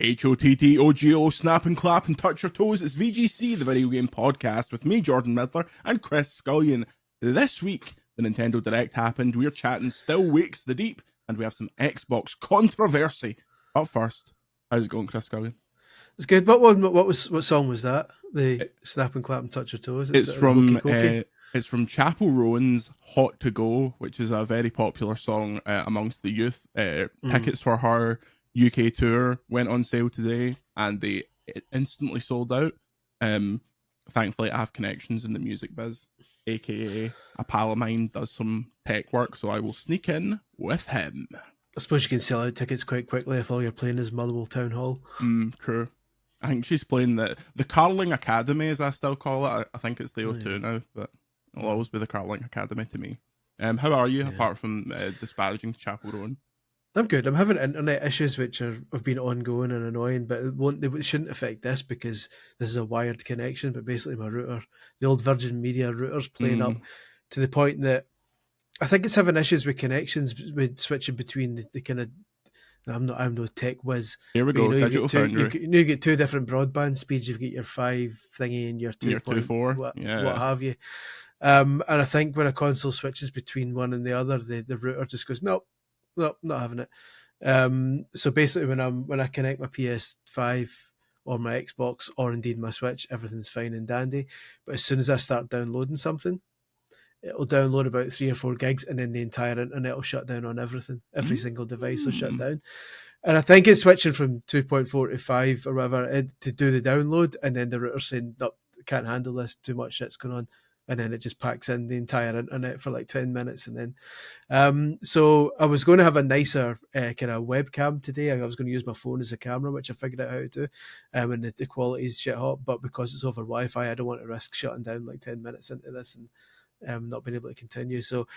HOTTOGO, snap and clap and touch your toes. It's VGC, the video game podcast, with me, Jordan Midler, and Chris Scullion. This week, the Nintendo Direct happened. We're chatting still wakes the deep, and we have some Xbox controversy. But first, how's it going, Chris Scullion? It's good. What song was that? The snap and clap and touch your toes. It's from Chapel Rowan's "Hot to Go," which is a very popular song amongst the youth. Tickets for her UK tour went on sale today, and they instantly sold out. Thankfully, I have connections in the music biz, aka a pal of mine does some tech work, so I will sneak in with him. I suppose you can sell out tickets quite quickly if all you're playing is Motherwell Town Hall. True. I think she's playing the Carling Academy, as I still call it. I think it's the O2 now, but it'll always be the Carling Academy to me. How are you, apart from disparaging Chapel Rowan? I'm good. I'm having internet issues which have been ongoing and annoying, but it shouldn't affect this because this is a wired connection. But basically, my router, the old Virgin Media router's playing up to the point that I think it's having issues with connections, with switching between the kind of. I'm no tech whiz. Here we go. Digital Foundry. You get two different broadband speeds. You've got your 5 thingy and your 2.4, what have you. And I think when a console switches between one and the other, the router just goes nope, not having it. So basically, when I connect my PS5 or my Xbox or indeed my Switch, everything's fine and dandy. But as soon as I start downloading something, it'll download about 3 or 4 gigs, and then the entire internet will shut down on everything. Every single device will shut down. And I think it's switching from 2.4 to 5 or whatever to do the download, and then the router's saying, no, can't handle this, too much shit's going on. And then it just packs in the entire internet for like 10 minutes. And then, so I was going to have a nicer kind of webcam today. I was going to use my phone as a camera, which I figured out how to do. And the quality is shit hot, but because it's over Wi-Fi, I don't want to risk shutting down like 10 minutes into this and not being able to continue. So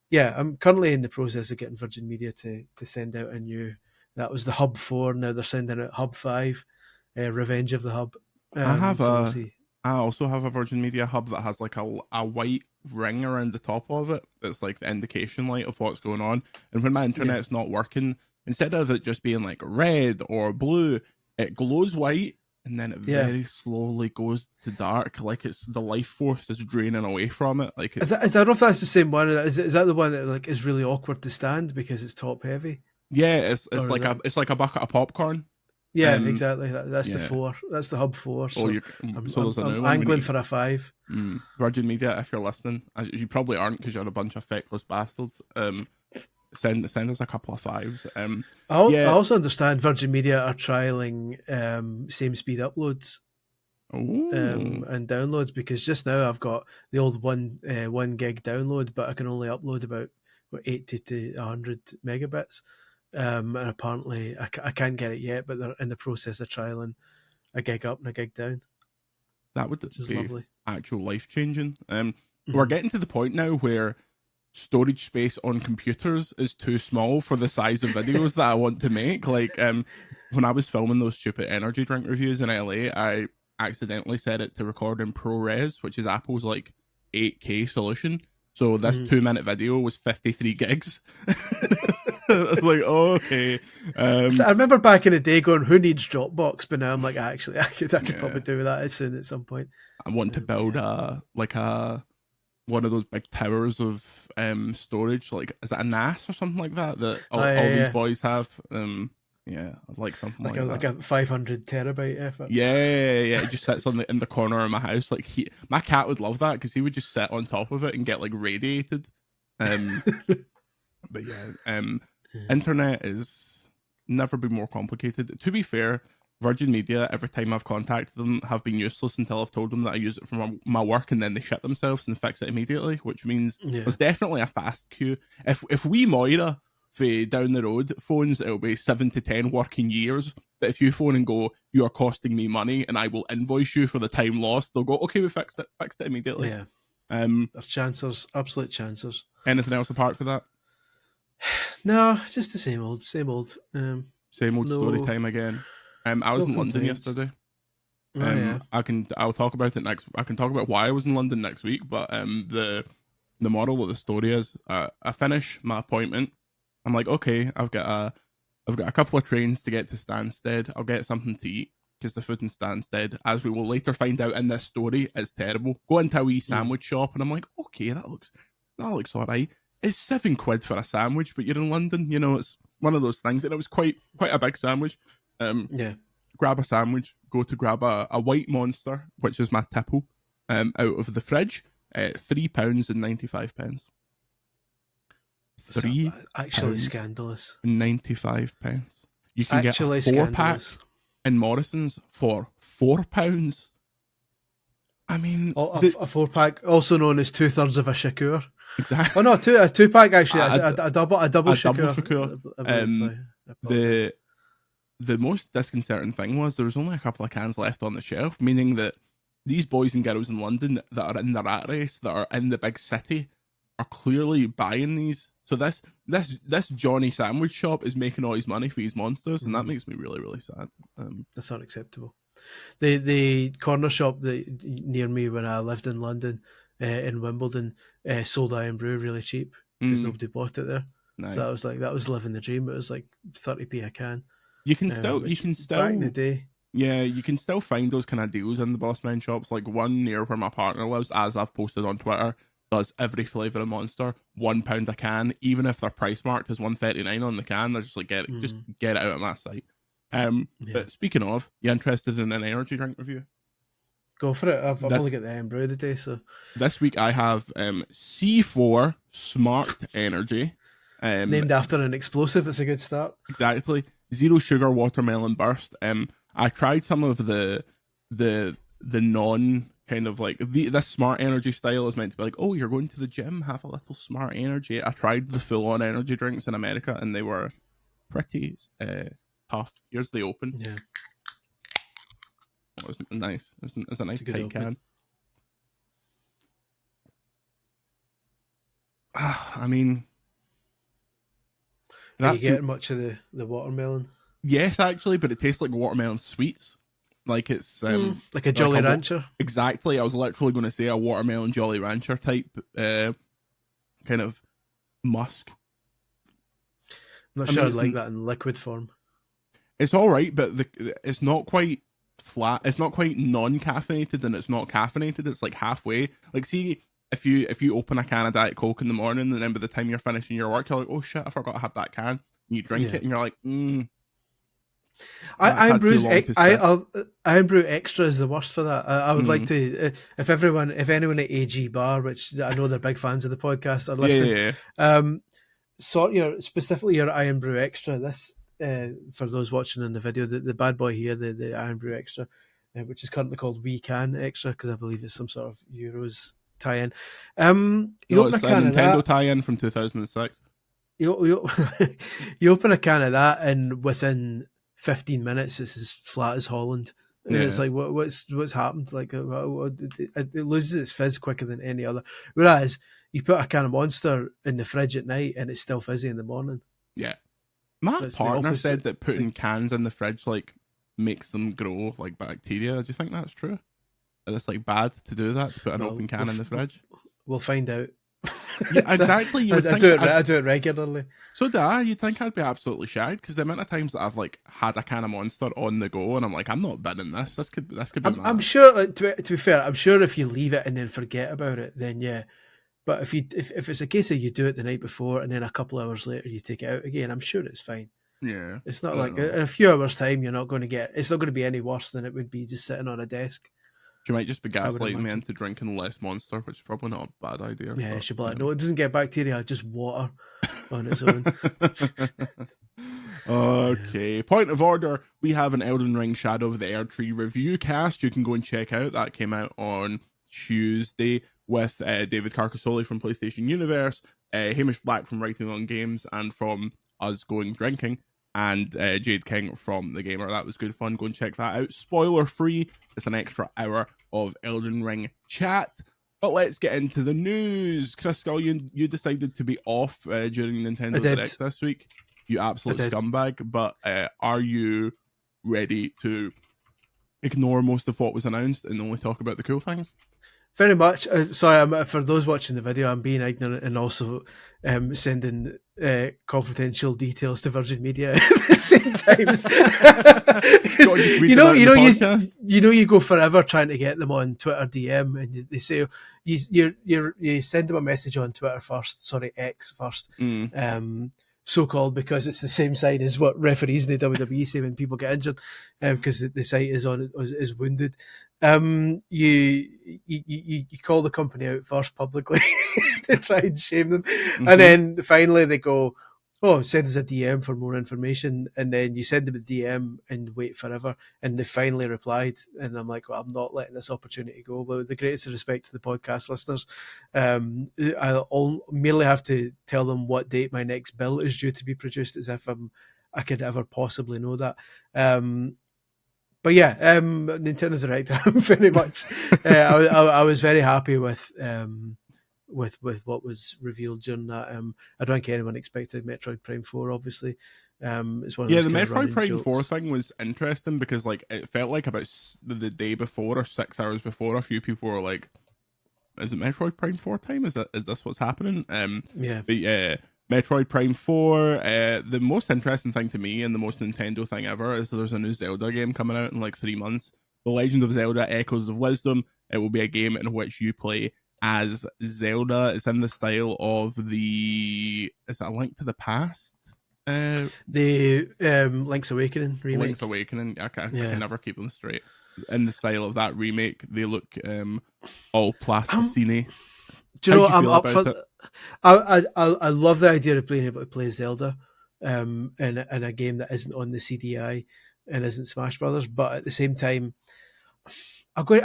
yeah, I'm currently in the process of getting Virgin Media to send out a new, that was the Hub 4. Now they're sending out Hub 5, Revenge of the Hub. I also have a Virgin Media hub that has like a white ring around the top of it. It's like the indication light of what's going on. And when my internet's not working, instead of it just being like red or blue, it glows white, and then it very slowly goes to dark, like it's the life force is draining away from it. Like I don't know if that's the same one. Is that the one that like is really awkward to stand because it's top heavy? Yeah, it's like a bucket of popcorn. Yeah, exactly. That's the 4. That's the Hub 4. So I'm angling for a 5. Virgin Media, if you're listening, as you probably aren't because you're a bunch of feckless bastards. Send us a couple of 5s. I also understand Virgin Media are trialing same speed uploads and downloads, because just now I've got the old 1 gig download, but I can only upload about 80 to 100 megabits. And apparently I can't get it yet, but they're in the process of trialing a gig up and a gig down. That would be lovely. Actual life changing. We're getting to the point now where storage space on computers is too small for the size of videos that I want to make. Like when I was filming those stupid energy drink reviews in LA, I accidentally set it to record in ProRes, which is Apple's like 8K solution. So this 2-minute video was 53 gigs. I was like, oh, okay. So I remember back in the day going, who needs Dropbox? But now I'm like, actually, I could probably do that soon at some point. I want to build one of those big towers of storage. Like, is it a NAS or something like that all these boys have? I'd like something like that. Like a 500 terabyte effort. Yeah. It just sits in the corner of my house. Like my cat would love that because he would just sit on top of it and get like radiated. But yeah, internet is never been more complicated. To be fair, Virgin Media, every time I've contacted them, have been useless until I've told them that I use it for my work, and then they shit themselves and fix it immediately, which means there's definitely a fast queue. If we Moira for down the road phones, it'll be 7 to 10 working years. But if you phone and go, you are costing me money and I will invoice you for the time lost, they'll go, okay, we fixed it immediately. Yeah. They're chancers, absolute chancers. Anything else apart from that? No, just the same old. Same old story time again. I was in London yesterday. I'll talk about it next. I can talk about why I was in London next week. But the moral of the story is, I finish my appointment. I'm like, okay, I've got I've got a couple of trains to get to Stansted. I'll get something to eat because the food in Stansted, as we will later find out in this story, is terrible. Go into a wee sandwich shop and I'm like, okay, that looks all right. It's £7 for a sandwich, but you're in London, you know, it's one of those things. And it was quite a big sandwich. Grab a sandwich, go to grab a white monster, which is my tipple, out of the fridge. £3.95. Actually scandalous. 95 pence. You can actually get a 4-pack in Morrison's for £4. I mean, a 4-pack, also known as 2/3 of a shakur. Exactly. Oh no, a 2-pack actually. A double shakur. The most disconcerting thing was there was only a couple of cans left on the shelf, meaning that these boys and girls in London that are in the rat race, that are in the big city, are clearly buying these. So this Johnny sandwich shop is making all his money for these monsters, and that makes me really, really sad. That's unacceptable. The corner shop near me when I lived in London, in Wimbledon, sold Iron Brew really cheap because nobody bought it there. Nice. So that was living the dream. It was like 30p a can. You can still back in the day. Yeah, you can still find those kind of deals in the Bossman shops. Like one near where my partner lives, as I've posted on Twitter, does every flavour of Monster, £1 a can, even if they're price marked as $1.39 on the can. They're just like just get it out of my sight. But speaking of, you interested in an energy drink review? Go for it. I've only got the Iron Brew today, so this week I have C4 Smart Energy, named after an explosive. It's a good start. Exactly. Zero sugar watermelon burst. I tried some of the non kind of like this smart energy style is meant to be like, oh, you're going to the gym, have a little smart energy. I tried the full on energy drinks in America and they were pretty tough. Here's the open. Yeah. It was nice. It's a nice tight can. I mean, are you getting much of the watermelon? Yes, actually, but it tastes like watermelon sweets. Like it's like a Jolly Rancher. Exactly. I was literally going to say a watermelon Jolly Rancher type kind of musk. I'm not sure I'd like that in liquid form. It's all right, but it's not quite flat. It's not quite non-caffeinated, and it's not caffeinated. It's like halfway. Like, see, if you open a can of Diet Coke in the morning, and then by the time you're finishing your work, you're like, oh shit, I forgot I had that can. And you drink it, and you're like, Iron Brew Extra is the worst for that. I would like to, if anyone at AG Bar, which I know they're big fans of the podcast, are listening, sort specifically your Iron Brew Extra. This, for those watching in the video, the bad boy here, the Iron Brew Extra, which is currently called We Can Extra because I believe it's some sort of Euros tie-in. You open a can of Nintendo tie-in from 2006. You open a can of that, and within 15 minutes, it's as flat as Holland. And it's like, what's happened? Like, it loses its fizz quicker than any other. Whereas you put a can of Monster in the fridge at night, and it's still fizzy in the morning. Yeah, my partner said that putting cans in the fridge like makes them grow like bacteria. Do you think that's true? That it's like bad to do that, to put an open can in the fridge? We'll find out. Yeah, exactly. I do it regularly. So you'd think I'd be absolutely shagged because the amount of times that I've like had a can of Monster on the go and I'm like, I'm not binning this. This could be. I'm sure. Like, to be fair, I'm sure if you leave it and then forget about it, then yeah. But if it's a case of you do it the night before and then a couple of hours later you take it out again, I'm sure it's fine. Yeah, it's not like in a few hours' time you're not going to get. It's not going to be any worse than it would be just sitting on a desk. She might just be gaslighting me into drinking less Monster, which is probably not a bad idea. Yeah, she'll be like, no, it doesn't get bacteria, just water on its own. Okay, point of order. We have an Elden Ring Shadow of the Erdtree review cast. You can go and check out. That came out on Tuesday with David Carcassoli from PlayStation Universe, Hamish Black from Writing on Games, and from Us Going Drinking, and Jade King from The Gamer. That was good fun. Go and check that out. Spoiler free. It's an extra hour of Elden Ring chat. But let's get into the news. Chris Scullion, you decided to be off during Nintendo Direct this week. You absolute scumbag. But are you ready to ignore most of what was announced and only talk about the cool things? Very much. Sorry, for those watching the video, I'm being ignorant and also sending confidential details to Virgin Media at the same time. You go forever trying to get them on Twitter DM, and they say you send them a message on Twitter first, sorry, X first, so-called, because it's the same side as what referees in the WWE say when people get injured, because the site is wounded. You call the company out first publicly to try and shame them, and then finally they go, "Oh, send us a DM for more information," and then you send them a DM and wait forever, and they finally replied, and I'm like, "Well, I'm not letting this opportunity go." But with the greatest respect to the podcast listeners, I'll merely have to tell them what date my next bill is due to be produced, as if I could ever possibly know that. But yeah, Nintendo Direct. I'm very much. I was very happy with what was revealed during that. I don't think anyone expected Metroid Prime 4. Obviously, it's one of those the Metroid Prime jokes. 4 thing was interesting because like it felt like about the day before or 6 hours before, a few people were like, "Is it Metroid Prime 4 time? Is this what's happening?" Yeah. But yeah. Metroid Prime 4, the most interesting thing to me and the most Nintendo thing ever is that there's a new Zelda game coming out in like 3 months. The Legend of Zelda Echoes of Wisdom. It will be a game in which you play as Zelda. It's in the style of is it A Link to the Past? The Link's Awakening remake. Link's Awakening. I can never keep them straight. In the style of that remake, they look all plasticine. Do you know what I'm up for? I love the idea of being able to play Zelda in a game that isn't on the CDI and isn't Smash Brothers, but at the same time, I would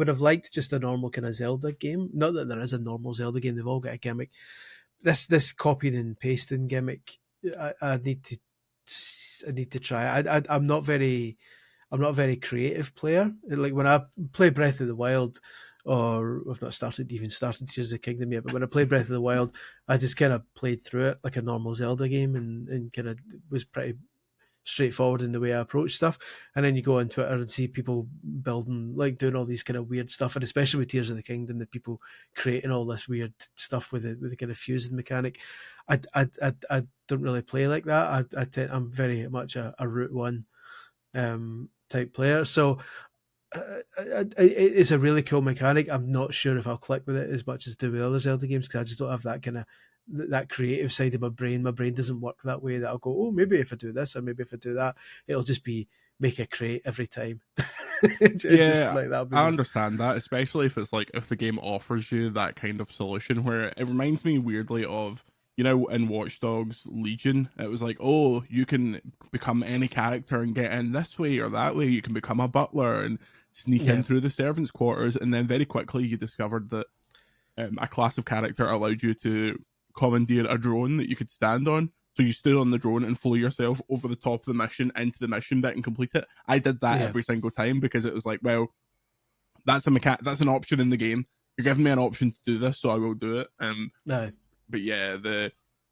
have liked just a normal kind of Zelda game. Not that there is a normal Zelda game; they've all got a gimmick. This copying and pasting gimmick, I need to try. I'm not a very creative player. Like when I play Breath of the Wild, or I've not started Tears of the Kingdom yet, but when I played Breath of the Wild, I just kind of played through it like a normal Zelda game and kind of was pretty straightforward in the way I approach stuff. And then you go on Twitter and see people building, like doing all these kind of weird stuff, and especially with Tears of the Kingdom, the people creating all this weird stuff with the kind of fusing mechanic. I don't really play like that. I'm very much a Route 1 type player. So it's a really cool mechanic. I'm not sure if I'll click with it as much as do with other Zelda games because I just don't have that kind of that creative side of my brain. My brain doesn't work that way that I'll go, oh, maybe if I do this or maybe if I do that, it'll just be make a crate every time. Just like that. I understand that, especially if it's like if the game offers you that kind of solution where it reminds me weirdly of, you know, in Watch Dogs Legion, it was like, oh, you can become any character and get in this way or that way. You can become a butler and sneak in through the servants' quarters. And then very quickly you discovered that a class of character allowed you to commandeer a drone that you could stand on. So you stood on the drone and flew yourself over the top of the mission into the mission bit and complete it. I did that every single time because it was like, well, that's an option in the game. You're giving me an option to do this, so I will do it. No. But yeah,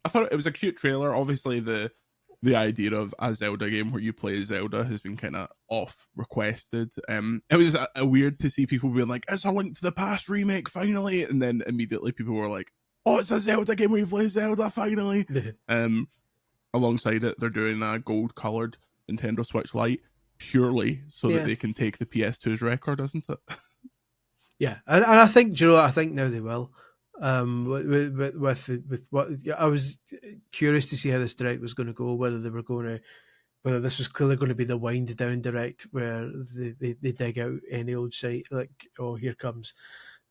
I thought it was a cute trailer. Obviously, the idea of a Zelda game where you play Zelda has been kind of off requested. It was a weird to see people being like, "It's a Link to the Past remake finally," and then immediately people were like, "Oh, it's a Zelda game where you play Zelda finally." Alongside it, they're doing a gold-colored Nintendo Switch Lite purely so that they can take the PS2's record, isn't it? Yeah, and I think, you know, I think now they will. With what I was curious to see how this direct was going to go, whether this was clearly going to be the wind down direct where they dig out any old shite like, oh, here comes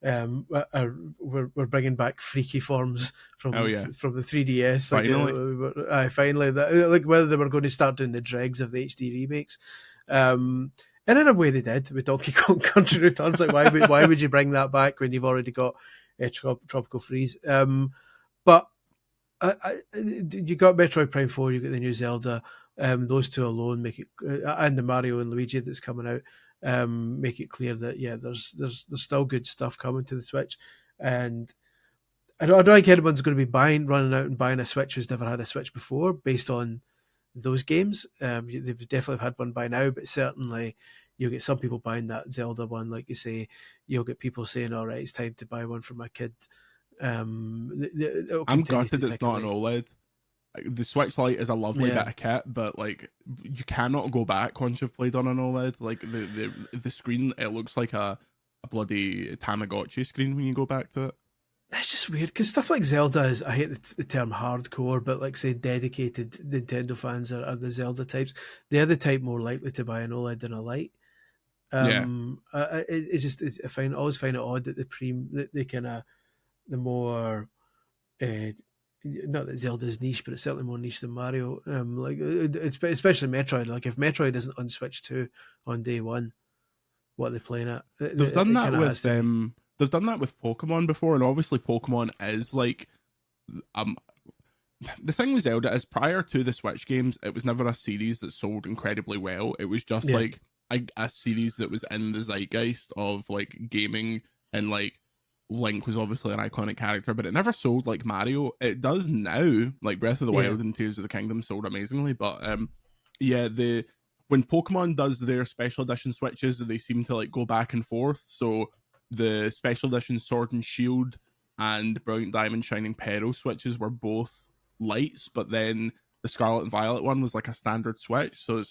we're bringing back freaky forms from the 3DS. Finally, like whether they were going to start doing the dregs of the HD remakes. And in a way they did with Donkey Kong Country Returns. Like why would you bring that back when you've already got Tropical Freeze? But you got Metroid Prime 4, you got the new Zelda. Those two alone make it, and the Mario and Luigi that's coming out, make it clear that there's still good stuff coming to the Switch. And I don't think anyone's going to be running out and buying a Switch who's never had a Switch before based on those games. They've definitely had one by now, but certainly you'll get some people buying that Zelda one, like you say. You'll get people saying, all right, it's time to buy one for my kid. I'm gutted it's not an OLED. The Switch Lite is a lovely bit of kit, but like you cannot go back once you've played on an OLED. Like the screen, it looks like a bloody Tamagotchi screen when you go back to it. That's just weird because stuff like Zelda is, I hate the term hardcore, but like say dedicated Nintendo fans are the Zelda types. They're the type more likely to buy an OLED than a Lite. I always find it odd that the kind of the more not that Zelda's niche, but it's certainly more niche than Mario. Like it's especially Metroid. Like if Metroid isn't on Switch 2 on day one, what are they playing at? They've done that with them. They've done that with Pokemon before, and obviously Pokemon is like the thing with Zelda is prior to the Switch games, it was never a series that sold incredibly well. It was just like a series that was in the zeitgeist of like gaming, and like Link was obviously an iconic character, but it never sold like Mario. It does now. Like Breath of the Wild and Tears of the Kingdom sold amazingly, but when Pokemon does their special edition Switches, they seem to like go back and forth. So the special edition Sword and Shield and Brilliant Diamond Shining Pearl Switches were both lights, but then the Scarlet and Violet one was like a standard Switch. So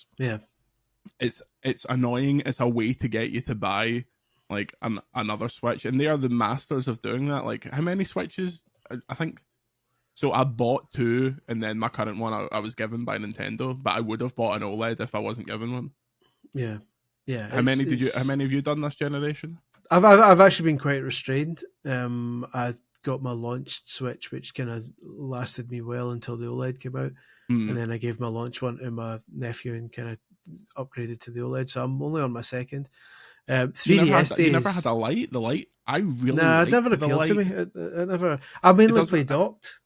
it's annoying. It's a way to get you to buy like another Switch, and they are the masters of doing that. Like how many Switches? I think so. I bought 2, and then my current one I was given by Nintendo, but I would have bought an OLED if I wasn't given one. Yeah. How many have you done this generation? I've actually been quite restrained. I got my launch Switch, which kind of lasted me well until the OLED came out, and then I gave my launch one to my nephew and kind of upgraded to the OLED. So I'm only on my second. 3DS days. You never had a light? The light? I really it never appealed to me. It never. I mainly play docked.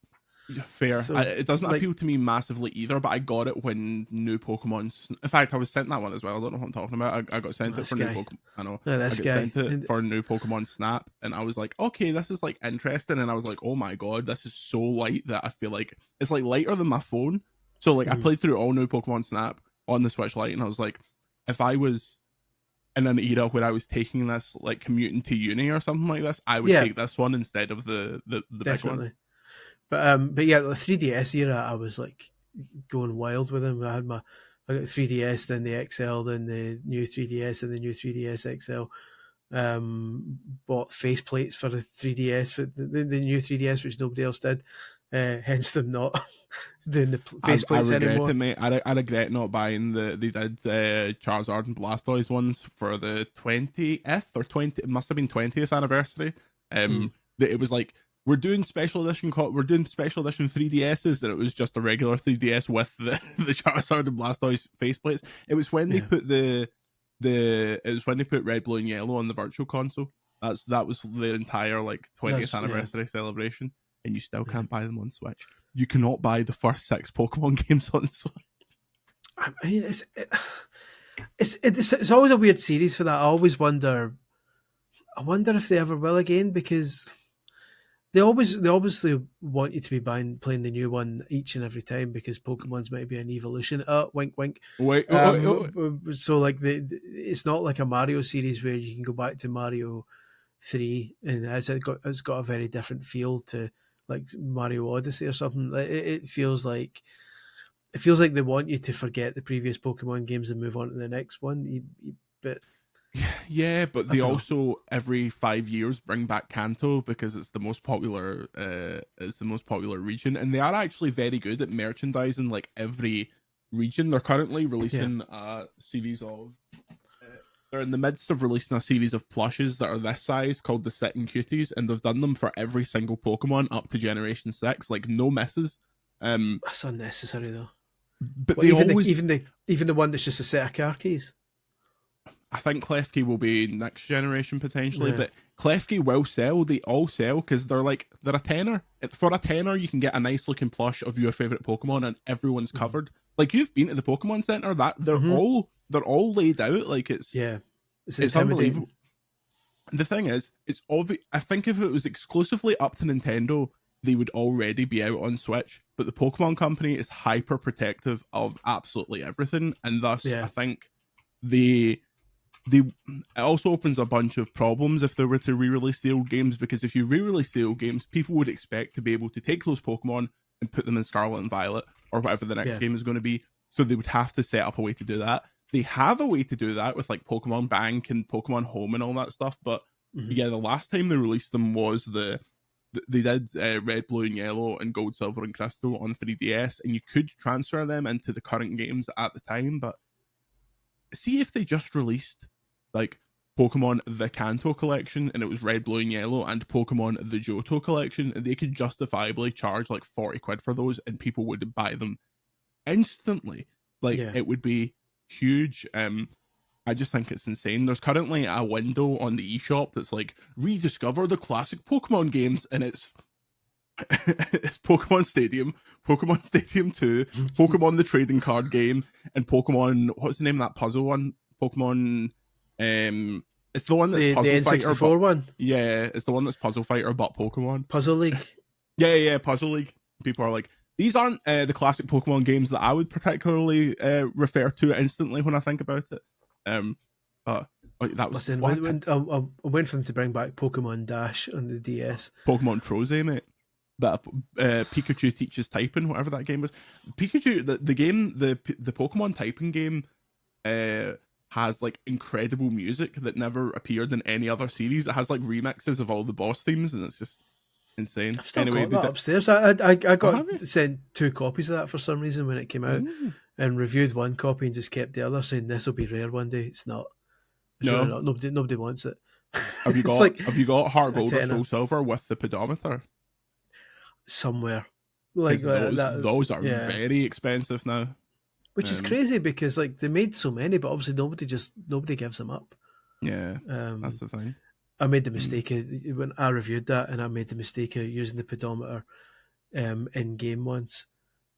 Fair. So, it doesn't appeal to me massively either, but I got it when new Pokemon. In fact, I was sent that one as well. I don't know what I'm talking about. I got sent it for new Pokemon. I know. I got sent it for new Pokemon Snap, and I was like, okay, this is like interesting. And I was like, oh my god, this is so light that I feel like it's like lighter than my phone. So like I played through all new Pokemon Snap on the Switch Lite, and I was like, if I was in an era where I was taking this like commuting to uni or something like this, I would take this one instead of the big one. But yeah, the 3DS era, I was like going wild with them. I got 3DS, then the XL, then the new 3DS, and the new 3DS XL. Bought faceplates for the 3DS, the new 3DS, which nobody else did. Hence them not doing the faceplates anymore. It, mate. I regret not buying they did Charizard and Blastoise ones for the 20th or 20. It must have been 20th anniversary. It was like, we're doing special edition 3DSs, and it was just a regular 3DS with the Charizard and Blastoise faceplates. It was when they put it was when they put Red, Blue, and Yellow on the Virtual Console. That was their entire like 20th anniversary celebration, and you still can't buy them on Switch. You cannot buy the first 6 Pokemon games on Switch. I mean, it's always a weird series for that. I always wonder. I wonder if they ever will again, because they obviously want you to be playing the new one each and every time, because Pokemon's might be an evolution. Wink, wink. Wait. So like it's not like a Mario series where you can go back to Mario 3 and it's got a very different feel to like Mario Odyssey or something. It feels like they want you to forget the previous Pokemon games and move on to the next one. But yeah, but they also every 5 years bring back Kanto because it's the most popular. It's the most popular region, and they are actually very good at merchandising like every region. They're currently releasing a series of. They're in the midst of releasing a series of plushes that are this size called the Sitting Cuties, and they've done them for every single Pokemon up to Generation 6, like no misses. That's unnecessary though. But even the one that's just a set of car keys. I think Klefki will be next generation potentially, but Klefki will sell. They all sell because they're a tenner. For a tenner, you can get a nice looking plush of your favorite Pokemon, and everyone's covered. Like you've been to the Pokemon Center, they're all laid out. Like it's unbelievable. The thing is, it's obvious. I think if it was exclusively up to Nintendo, they would already be out on Switch. But the Pokemon Company is hyper protective of absolutely everything, and thus I think it also opens a bunch of problems if they were to re-release the old games, because if you re-release the old games, people would expect to be able to take those Pokemon and put them in Scarlet and Violet or whatever the next game is going to be. So they would have to set up a way to do that. They have a way to do that with like Pokemon Bank and Pokemon Home and all that stuff, but the last time they released them was they did Red, Blue, and Yellow and Gold, Silver, and Crystal on 3DS, and you could transfer them into the current games at the time. But see if they just released like Pokemon the Kanto collection and it was Red, Blue, and Yellow, and Pokemon the Johto collection, they could justifiably charge like 40 quid for those and people would buy them instantly. Like it would be huge. I just think it's insane. There's currently a window on the eShop that's like rediscover the classic Pokemon games, and it's Pokemon Stadium, Pokemon Stadium 2, Pokemon the trading card game, and Pokemon, what's the name of that puzzle one? Pokemon it's the one that's Puzzle the Fighter. N64 one? Yeah, it's the one that's Puzzle Fighter but Pokemon. Puzzle League. Yeah, Puzzle League. People are like, these aren't the classic Pokemon games that I would particularly refer to instantly when I think about it. But that was when I went for them to bring back Pokemon Dash on the DS. Pokemon Prose, mate. That Pikachu teaches typing, whatever that game was. Pikachu, the game, the Pokemon typing game, has like incredible music that never appeared in any other series. It has like remixes of all the boss themes, and it's just insane. I've still got that upstairs. I got sent 2 copies of that for some reason when it came out, and reviewed one copy and just kept the other, saying this will be rare one day. It's not. No, really not. Nobody wants it. Have you got have you got Heart Gold or Soul Silver with the pedometer? Somewhere. Like those are very expensive now. Which is crazy because like they made so many, but obviously nobody gives them up. Yeah, that's the thing. I made the mistake when I reviewed that, and I made the mistake of using the pedometer in game once,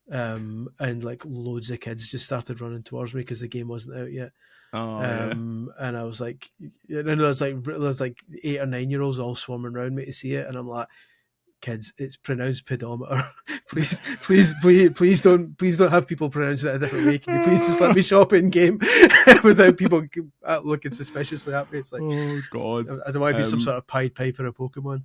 and like loads of kids just started running towards me because the game wasn't out yet. And I was like, there's like 8 or 9-year-olds all swarming around me to see it, and I'm like, kids, it's pronounced pedometer. please don't have people pronounce it a different way. Can you please just let me shop in game without people looking suspiciously at me? It's like, oh god, I don't want to be some sort of Pied Piper of Pokemon.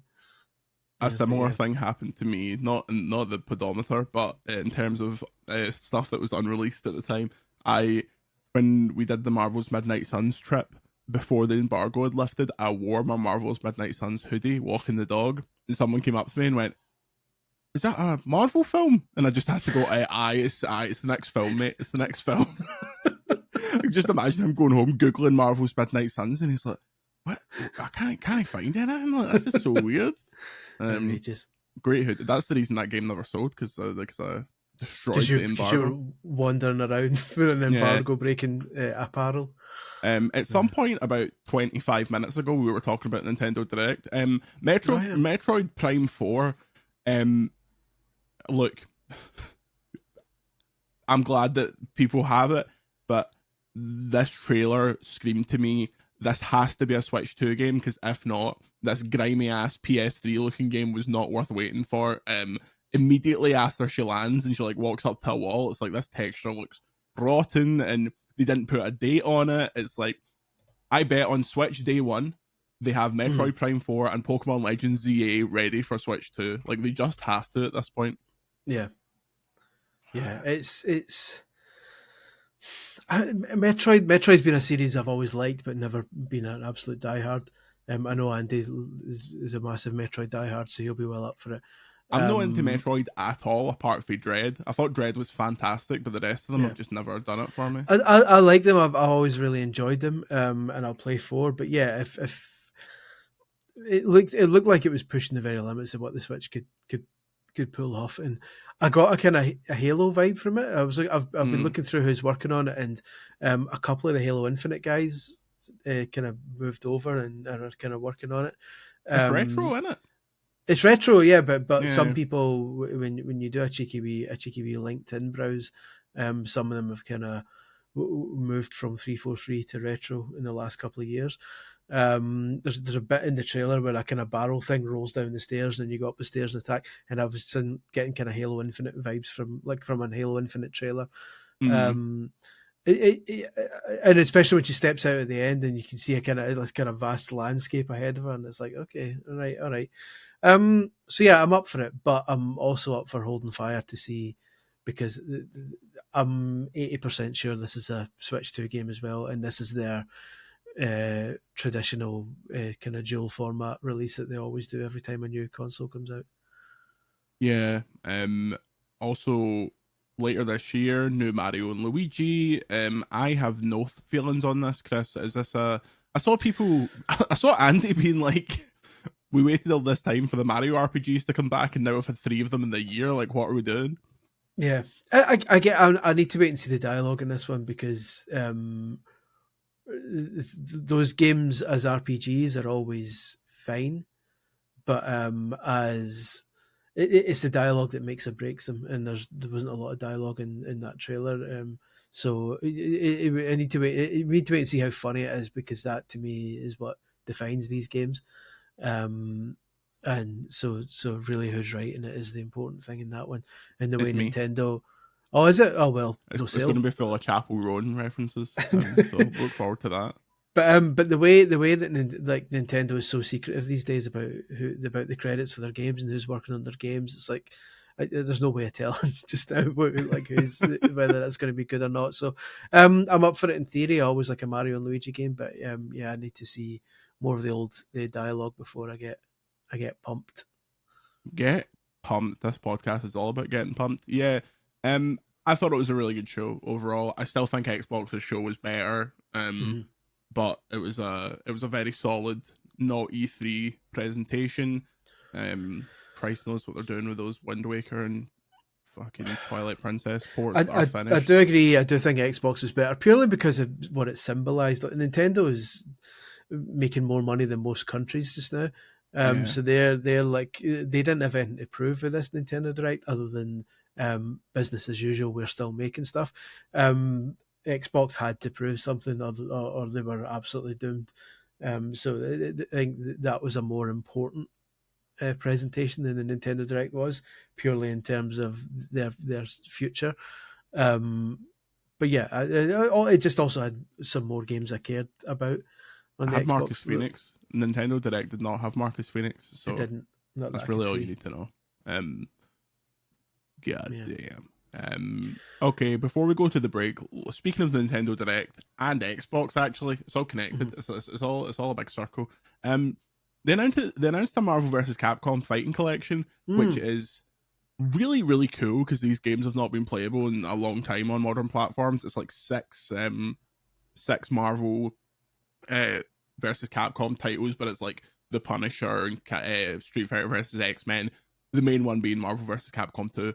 A similar thing happened to me, not the pedometer, but in terms of stuff that was unreleased at the time. When we did the Marvel's Midnight Suns trip, before the embargo had lifted, I wore my Marvel's Midnight Suns hoodie walking the dog, and someone came up to me and went, "Is that a Marvel film?" And I just had to go, it's the next film, mate. It's the next film." I can just imagine him going home, Googling Marvel's Midnight Suns, and he's like, "What? I can't find anything. Like, that's just so weird." Great hoodie. That's the reason that game never sold, because I destroyed the embargo. You were wandering around for an embargo breaking apparel. At some point about 25 minutes ago, we were talking about Nintendo Direct. Metroid Prime 4. Look, I'm glad that people have it, but this trailer screamed to me, this has to be a Switch 2 game, because if not, this grimy ass PS3 looking game was not worth waiting for. Immediately after she lands and she like walks up to a wall, it's like, this texture looks rotten, and they didn't put a date on it. It's like, I bet on Switch day one they have Metroid Prime 4 and Pokemon Legends ZA ready for Switch 2. Like, they just have to at this point. Yeah, it's Metroid's been a series I've always liked, but never been an absolute diehard. I know Andy is a massive Metroid diehard, so he'll be well up for it. I'm not into Metroid at all, apart from Dread. I thought Dread was fantastic, but the rest of them have just never done it for me. I like them. I've always really enjoyed them, and I'll play 4. But yeah, if it looked like it was pushing the very limits of what the Switch could pull off, and I got a kind of a Halo vibe from it. I was like, I've been looking through who's working on it, and a couple of the Halo Infinite guys kind of moved over and are kind of working on it. It's retro, isn't it? It's retro, yeah, but some people, when you do a cheeky wee LinkedIn browse, some of them have kind of moved from 343 to retro in the last couple of years. There's a bit in the trailer where a kind of barrel thing rolls down the stairs and you go up the stairs and attack, and I was getting kind of Halo Infinite vibes from a Halo Infinite trailer. And especially when she steps out at the end and you can see a kind of vast landscape ahead of her, and it's like, okay, all right. So yeah, I'm up for it, but I'm also up for holding fire to see, because I'm 80% sure this is a Switch 2 game as well, and this is their traditional kind of dual format release that they always do every time a new console comes out. Yeah. Also, later this year, new Mario and Luigi. I have no feelings on this, Chris. Is this a? I saw Andy being like, "We waited all this time for the Mario RPGs to come back, and now we've had 3 of them in the year. Like, what are we doing?" Yeah, I get. I need to wait and see the dialogue in this one, because those games as RPGs are always fine, but as it's the dialogue that makes or breaks them, and there wasn't a lot of dialogue in that trailer. So I need to wait. We need to wait and see how funny it is, because that to me is what defines these games. And so really, who's right, and it is the important thing in that one. And the way Nintendo. Oh, is it? Oh well, it's going to be full of Chapel Roan references, so look forward to that. But the way that like Nintendo is so secretive these days about the credits for their games and who's working on their games, it's like there's no way of telling just now like who's whether that's going to be good or not. So I'm up for it in theory. I always like a Mario and Luigi game, but yeah, I need to see more of the dialogue before I get pumped. Get pumped. This podcast is all about getting pumped. Yeah. I thought it was a really good show overall. I still think Xbox's show was better. But it was a very solid, not E3 presentation. Price knows what they're doing with those Wind Waker and fucking Twilight Princess ports are finished. I do agree. I do think Xbox was better, purely because of what it symbolized. Like, Nintendo is making more money than most countries just now. So they're like, they didn't have anything to prove with this Nintendo Direct other than business as usual. We're still making stuff. Xbox had to prove something, or they were absolutely doomed. So I think that was a more important presentation than the Nintendo Direct was, purely in terms of their future. But yeah, it just also had some more games I cared about on the had Xbox. Marcus Phoenix. Nintendo Direct did not have Marcus Phoenix, so it didn't. Not that's that really all you need to know. Damn. Okay, before we go to the break, speaking of Nintendo Direct and Xbox, actually, it's all connected. It's all a big circle. They announced a Marvel vs. Capcom fighting collection, which is really, really cool, because these games have not been playable in a long time on modern platforms. It's like six Marvel versus Capcom titles, but it's like The Punisher and Street Fighter versus X-Men, the main one being Marvel vs. Capcom 2.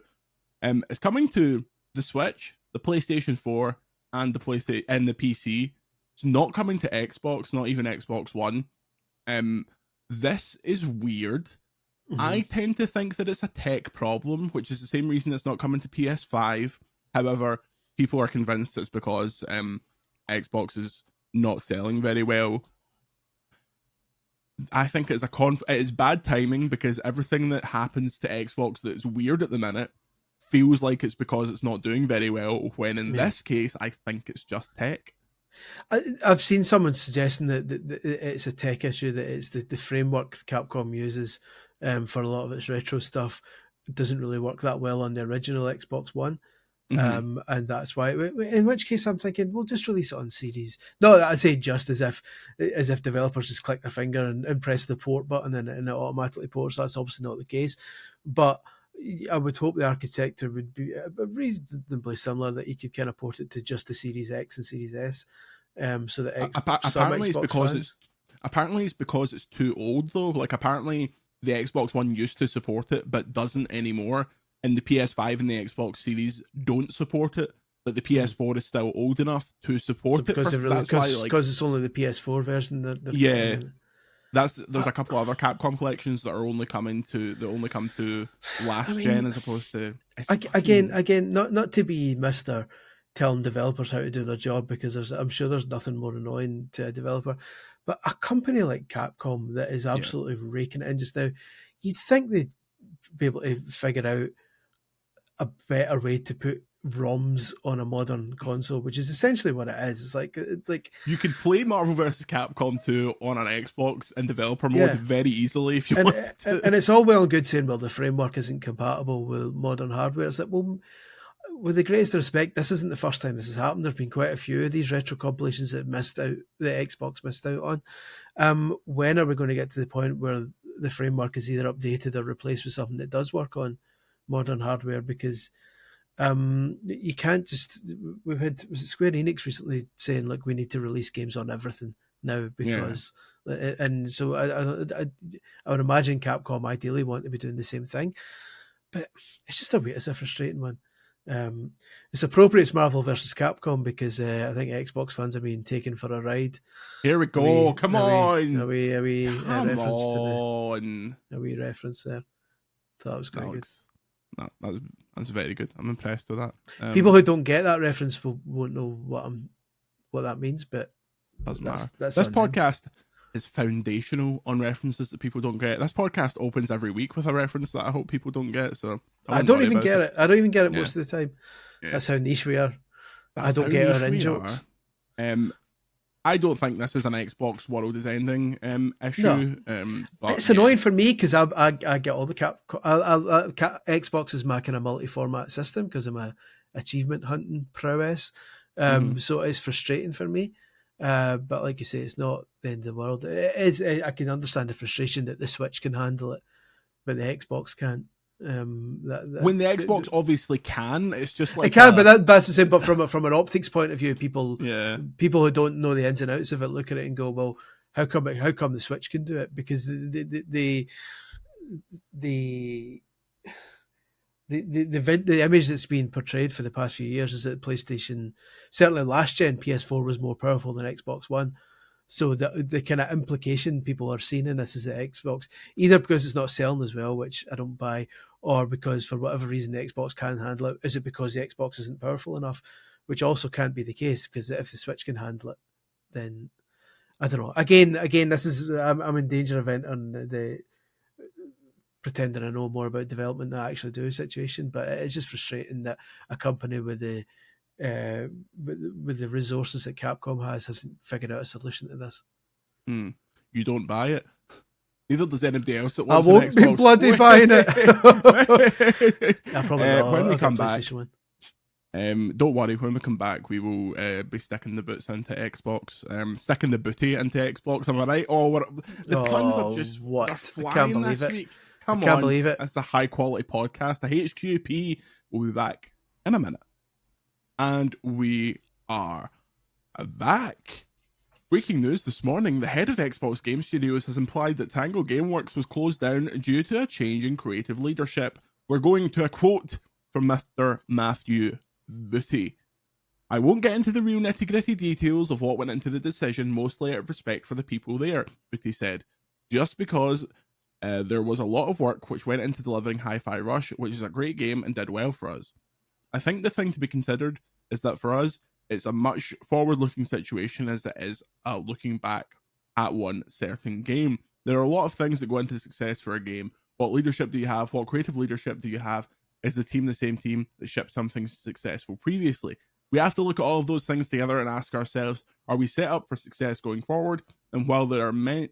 It's coming to the Switch, the PlayStation 4, and the PC. It's not coming to Xbox, not even Xbox One. This is weird. I tend to think that it's a tech problem, which is the same reason it's not coming to PS5. However, people are convinced it's because Xbox is not selling very well. I think it is bad timing, because everything that happens to Xbox that's weird at the minute feels like it's because it's not doing very well, when in this case, I think it's just tech. I've seen someone suggesting that it's a tech issue, that it's the framework Capcom uses for a lot of its retro stuff doesn't really work that well on the original Xbox One. And that's why, in which case I'm thinking, we'll just release it on Series. No, I say just as if developers just click their finger and press the port button and it automatically ports. That's obviously not the case, but I would hope the architecture would be reasonably similar, that you could kind of port it to just the Series X and Series S. So that apparently it's because it's too old, though. Like, apparently the Xbox One used to support it but doesn't anymore, and the PS5 and the Xbox Series don't support it, but the PS4 is still old enough to support it. Because it's only the PS4 version that there's a couple other Capcom collections that only come to last gen, as opposed to again, not to be Mr. telling developers how to do their job, because I'm sure there's nothing more annoying to a developer, but a company like Capcom that is absolutely raking it in just now, you'd think they'd be able to figure out a better way to put ROMs on a modern console, which is essentially what it is. It's like you could play Marvel vs. Capcom 2 on an Xbox in developer mode very easily if you wanted to. And it's all well and good saying, well, the framework isn't compatible with modern hardware. It's like, well, with the greatest respect, this isn't the first time this has happened. There've been quite a few of these retro compilations that the Xbox missed out on. When are we going to get to the point where the framework is either updated or replaced with something that does work on modern hardware? Because you can't just. We've had Square Enix recently saying, like, we need to release games on everything now because, and so I would imagine Capcom ideally want to be doing the same thing, but it's just it's a frustrating one. It's appropriate it's Marvel versus Capcom because I think Xbox fans are being taken for a ride. Here we go. Come on. A wee reference there. Thought it was quite good. No, that's very good. I'm impressed with that. People who don't get that reference won't know what that means, but doesn't matter. This podcast is foundational on references that people don't get. This podcast opens every week with a reference that I hope people don't get. So I don't even get it. I don't even get it most of the time. Yeah. That's how niche we are. I don't get our in-jokes. I don't think this is an Xbox world is ending issue. No. It's annoying for me because I get all the Xbox is my kind of multi-format system because of my achievement hunting prowess. So it's frustrating for me. But like you say, it's not the end of the world. It is. I can understand the frustration that the Switch can handle it, but the Xbox can't. When the Xbox obviously can, it's just like it can, but that's the same. But from an optics point of view, people who don't know the ins and outs of it look at it and go, "Well, how come the Switch can do it?" Because the image that's been portrayed for the past few years is that PlayStation, certainly last gen, PS4 was more powerful than Xbox One. So the kind of implication people are seeing in this is that Xbox, either because it's not selling as well, which I don't buy, or because for whatever reason the Xbox can't handle it. Is it because the Xbox isn't powerful enough? Which also can't be the case, because if the Switch can handle it, then I don't know. Again, this is I'm in danger of entering the pretending I know more about development than I actually do situation. But it's just frustrating that a company with the resources that Capcom hasn't figured out a solution to this. You don't buy it. Neither does anybody else that wants an Xbox. I won't be bloody buying it. I probably not. When we come back, don't worry. When we come back, we will be sticking the boots into Xbox. Sticking the booty into Xbox. Am I right? The puns are just flying I can't believe it. Week. I can't believe it. It's a high quality podcast. The HQP will be back in a minute. And we are back. Breaking news this morning, the head of Xbox Game Studios has implied that Tango Gameworks was closed down due to a change in creative leadership. We're going to a quote from Mr. Matthew Booty. I won't get into the real nitty-gritty details of what went into the decision, mostly out of respect for the people there, Booty said. Just because there was a lot of work which went into delivering Hi-Fi Rush, which is a great game and did well for us. I think the thing to be considered is that for us, it's a much forward-looking situation as it is looking back at one certain game. There are a lot of things that go into success for a game. What leadership do you have? What creative leadership do you have? Is the team the same team that shipped something successful previously? We have to look at all of those things together and ask ourselves, are we set up for success going forward? And while there may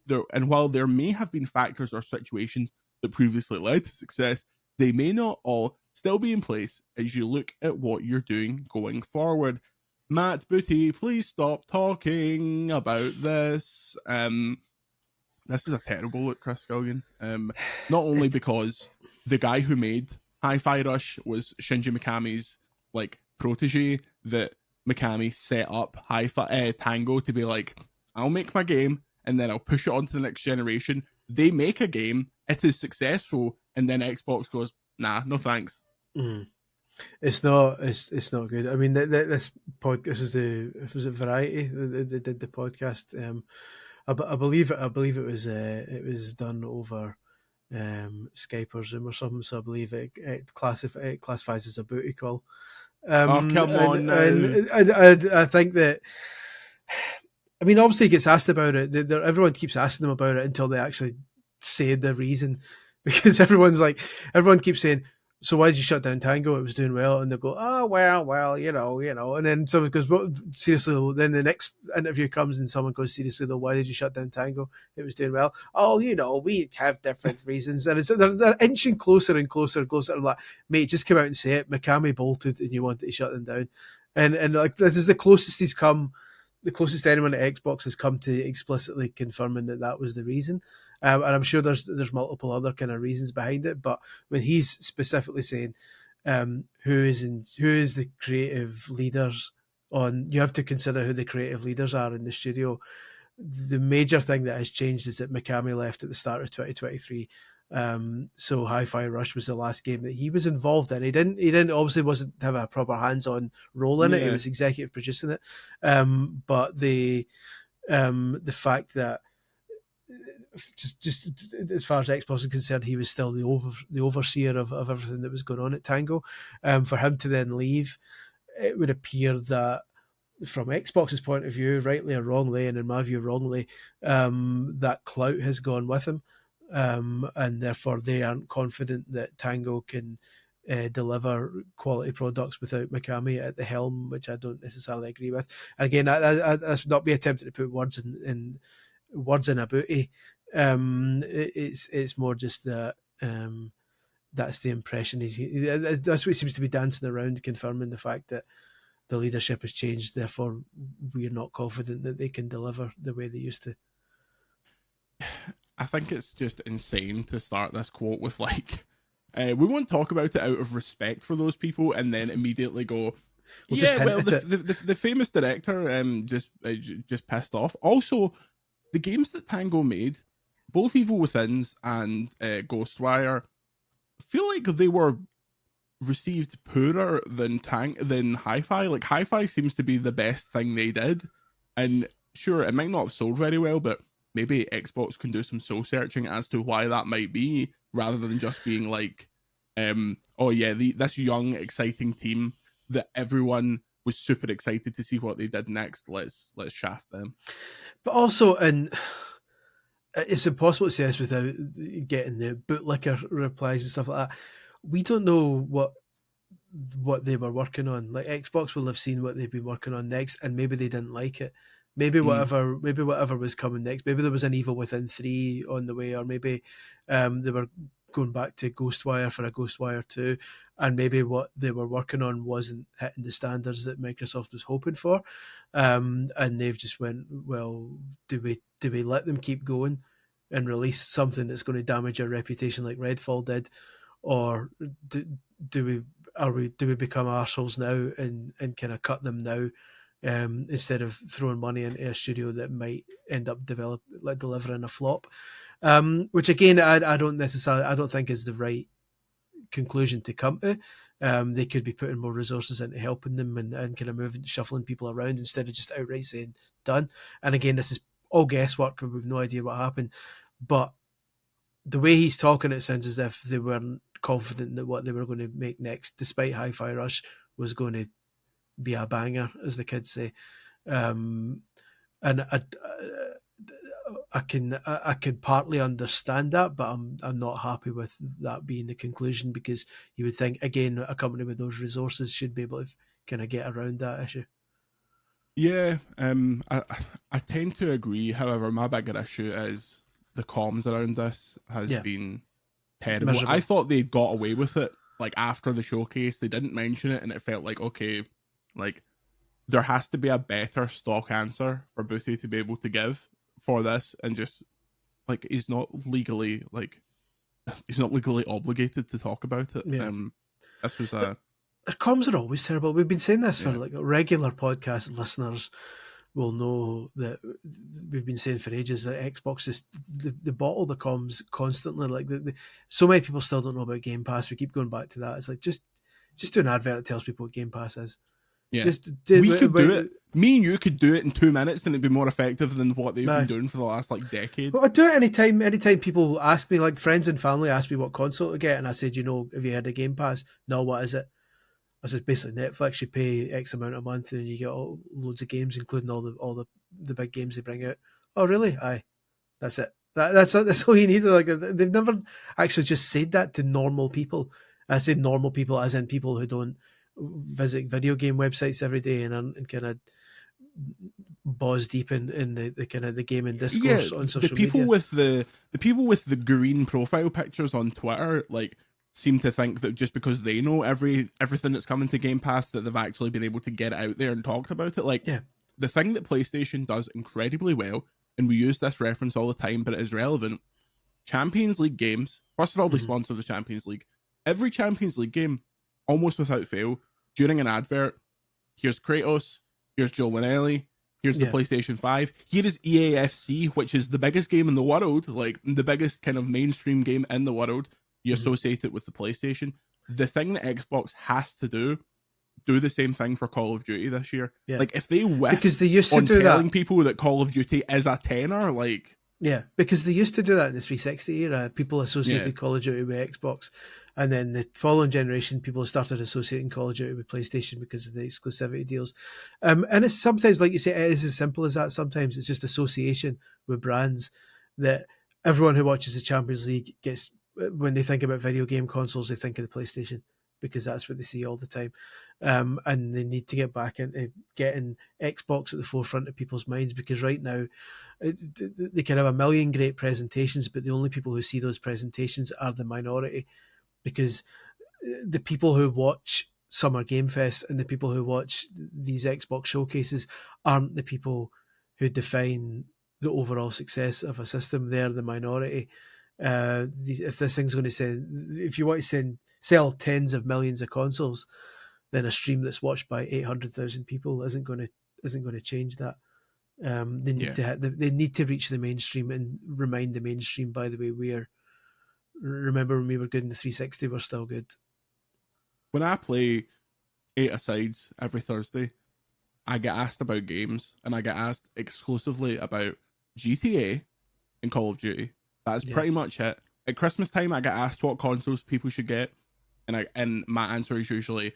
have been factors or situations that previously led to success, they may not all still be in place as you look at what you're doing going forward. Matt Booty, please stop talking about this. This is a terrible look, Chris Scullion. Not only because the guy who made Hi-Fi Rush was Shinji Mikami's protege, that Mikami set up Tango to be like, I'll make my game and then I'll push it on to the next generation. They make a game, it is successful, and then Xbox goes, nah, no thanks. It's not good. I mean, this was it Variety that did the podcast. I believe it was done over Skype or Zoom or something. So I believe it classifies as a booty call. Come on now. I think that. I mean, obviously, he gets asked about it. Everyone keeps asking them about it until they actually say the reason, because everyone keeps saying, so why did you shut down Tango? It was doing well. And they go, oh, well, you know. And then someone goes, well, seriously, then the next interview comes and someone goes, seriously, though, why did you shut down Tango? It was doing well. Oh, we have different reasons. And they're inching closer and closer and closer. I'm like, mate, just come out and say it. Mikami bolted and you wanted to shut them down. And like, this is the closest he's come. The closest anyone at Xbox has come to explicitly confirming that was the reason. And I'm sure there's multiple other kind of reasons behind it, but when he's specifically saying who is the creative leaders you have to consider who the creative leaders are in the studio. The major thing that has changed is that Mikami left at the start of 2023. So Hi-Fi Rush was the last game that he was involved in. He didn't obviously wasn't have a proper hands-on role in it. He was executive producing it. But the fact that just as far as Xbox is concerned, he was still the overseer of everything that was going on at Tango. For him to then leave, it would appear that from Xbox's point of view, rightly or wrongly, and in my view wrongly, that clout has gone with him, and therefore they aren't confident that Tango can deliver quality products without Mikami at the helm, which I don't necessarily agree with. And again, that's not be attempting to put words in a booty. It's more just that that's the impression that's what he seems to be dancing around, confirming the fact that the leadership has changed. Therefore, we're not confident that they can deliver the way they used to. I think it's just insane to start this quote with like, we won't talk about it out of respect for those people, and then immediately go, the famous director just pissed off. Also, the games that Tango made, both Evil Withins and Ghostwire, feel like they were received poorer than Hi-Fi. Like, Hi-Fi seems to be the best thing they did, and sure, it might not have sold very well, but maybe Xbox can do some soul searching as to why that might be, rather than just being like, this young exciting team that everyone was super excited to see what they did next. Let's shaft them. But also, and it's impossible to say this without getting the bootlicker replies and stuff like that. We don't know what they were working on. Like, Xbox will have seen what they've been working on next, and maybe they didn't like it. Maybe whatever was coming next. Maybe there was an Evil Within 3 on the way, or maybe they were going back to Ghostwire for a Ghostwire 2, and maybe what they were working on wasn't hitting the standards that Microsoft was hoping for, and they've just went, well, do we let them keep going and release something that's going to damage our reputation like Redfall did, or do we become arseholes now and kind of cut them now, instead of throwing money into a studio that might end up delivering a flop, which again I don't think is the right conclusion to come to. They could be putting more resources into helping them and kind of shuffling people around instead of just outright saying done. And again, this is all guesswork. We've no idea what happened, but the way he's talking, it sounds as if they weren't confident that what they were going to make next, despite Hi-Fi Rush, was going to be a banger, as the kids say. And I can partly understand that, but I'm not happy with that being the conclusion, because you would think, again, a company with those resources should be able to kind of get around that issue. Yeah, I tend to agree. However, my bigger issue is the comms around this has been terrible. Miserable. I thought they got away with it. Like, after the showcase, they didn't mention it, and it felt like, okay, like, there has to be a better stock answer for Boothie to be able to give for this, and just, like, he's not legally obligated to talk about it. Yeah. This was the comms are always terrible. We've been saying this for like regular podcast listeners will know that we've been saying for ages that Xbox is the bottle the comms constantly. Like, so many people still don't know about Game Pass. We keep going back to that. It's like, just do an advert that tells people what Game Pass is. Yeah, we could do it. Me and you could do it in 2 minutes, and it'd be more effective than what they've been doing for the last like decade. Well, I do it anytime people ask me, like friends and family ask me what console to get, and I said, have you heard of Game Pass? No, what is it? I said, basically Netflix. You pay X amount a month, and you get loads of games, including all the big games they bring out. Oh, really? Aye, that's it. That's all you need. Like, they've never actually just said that to normal people. I say normal people as in people who don't visit video game websites every day and kind of balls deep in the kind of the gaming discourse on social media. The people with the green profile pictures on Twitter like seem to think that just because they know everything that's coming to Game Pass that they've actually been able to get it out there and talked about it. Like the thing that PlayStation does incredibly well, and we use this reference all the time, but it is relevant. Champions League games, first of all, they sponsor the Champions League. Every Champions League game, almost without fail, during an advert, here's Kratos, here's Joel and Ellie, here's the PlayStation 5, here is EAFC, which is the biggest game in the world, like the biggest kind of mainstream game in the world. You associate it with the PlayStation. The thing that Xbox has to do the same thing for Call of Duty this year. Like if they whiff because they used to do telling that. people that Call of Duty is a tenner, like because they used to do that in the 360 era. People associated Call of Duty with Xbox, and then the following generation, people started associating Call of Duty with PlayStation because of the exclusivity deals. And it's sometimes, like you say, it is as simple as that. Sometimes it's just association with brands that everyone who watches the Champions League gets, when they think about video game consoles, they think of the PlayStation because that's what they see all the time. And they need to get back into getting Xbox at the forefront of people's minds, because right now they can have a million great presentations, but the only people who see those presentations are the minority, because the people who watch Summer Game Fest and the people who watch these Xbox showcases aren't the people who define the overall success of a system. They're the minority. If this thing's going to send, if you want to sell tens of millions of consoles, then a stream that's watched by 800,000 people isn't going to change that. They need to reach the mainstream and remind the mainstream, by the way, remember when we were good in the 360, we're still good. When I play 8-a-sides every Thursday, I get asked about games, and I get asked exclusively about GTA and Call of Duty. That's pretty much it. At Christmas time, I get asked what consoles people should get, and my answer is usually,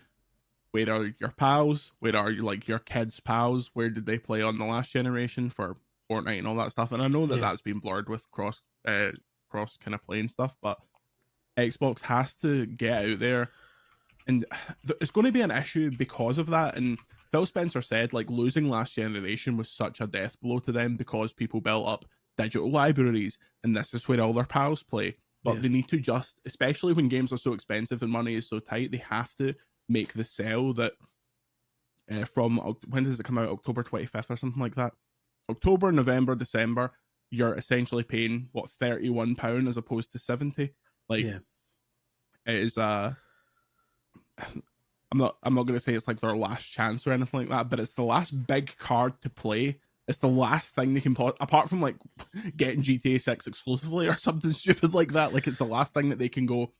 where are your pals? Where are your kids' pals? Where did they play on the last generation for Fortnite and all that stuff? And I know that that's been blurred with cross kind of playing stuff, but Xbox has to get out there, and it's going to be an issue because of that. And Phil Spencer said, like, losing last generation was such a death blow to them because people built up digital libraries, and this is where all their pals play. But they need to just, especially when games are so expensive and money is so tight, they have to make the sell that from, when does it come out? October 25th or something like that. October, November, December, you're essentially paying £31 as opposed to 70. Like, it is I'm not going to say it's like their last chance or anything like that, but it's the last big card to play. It's the last thing they can play, apart from like getting GTA 6 exclusively or something stupid like that. Like, it's the last thing that they can go,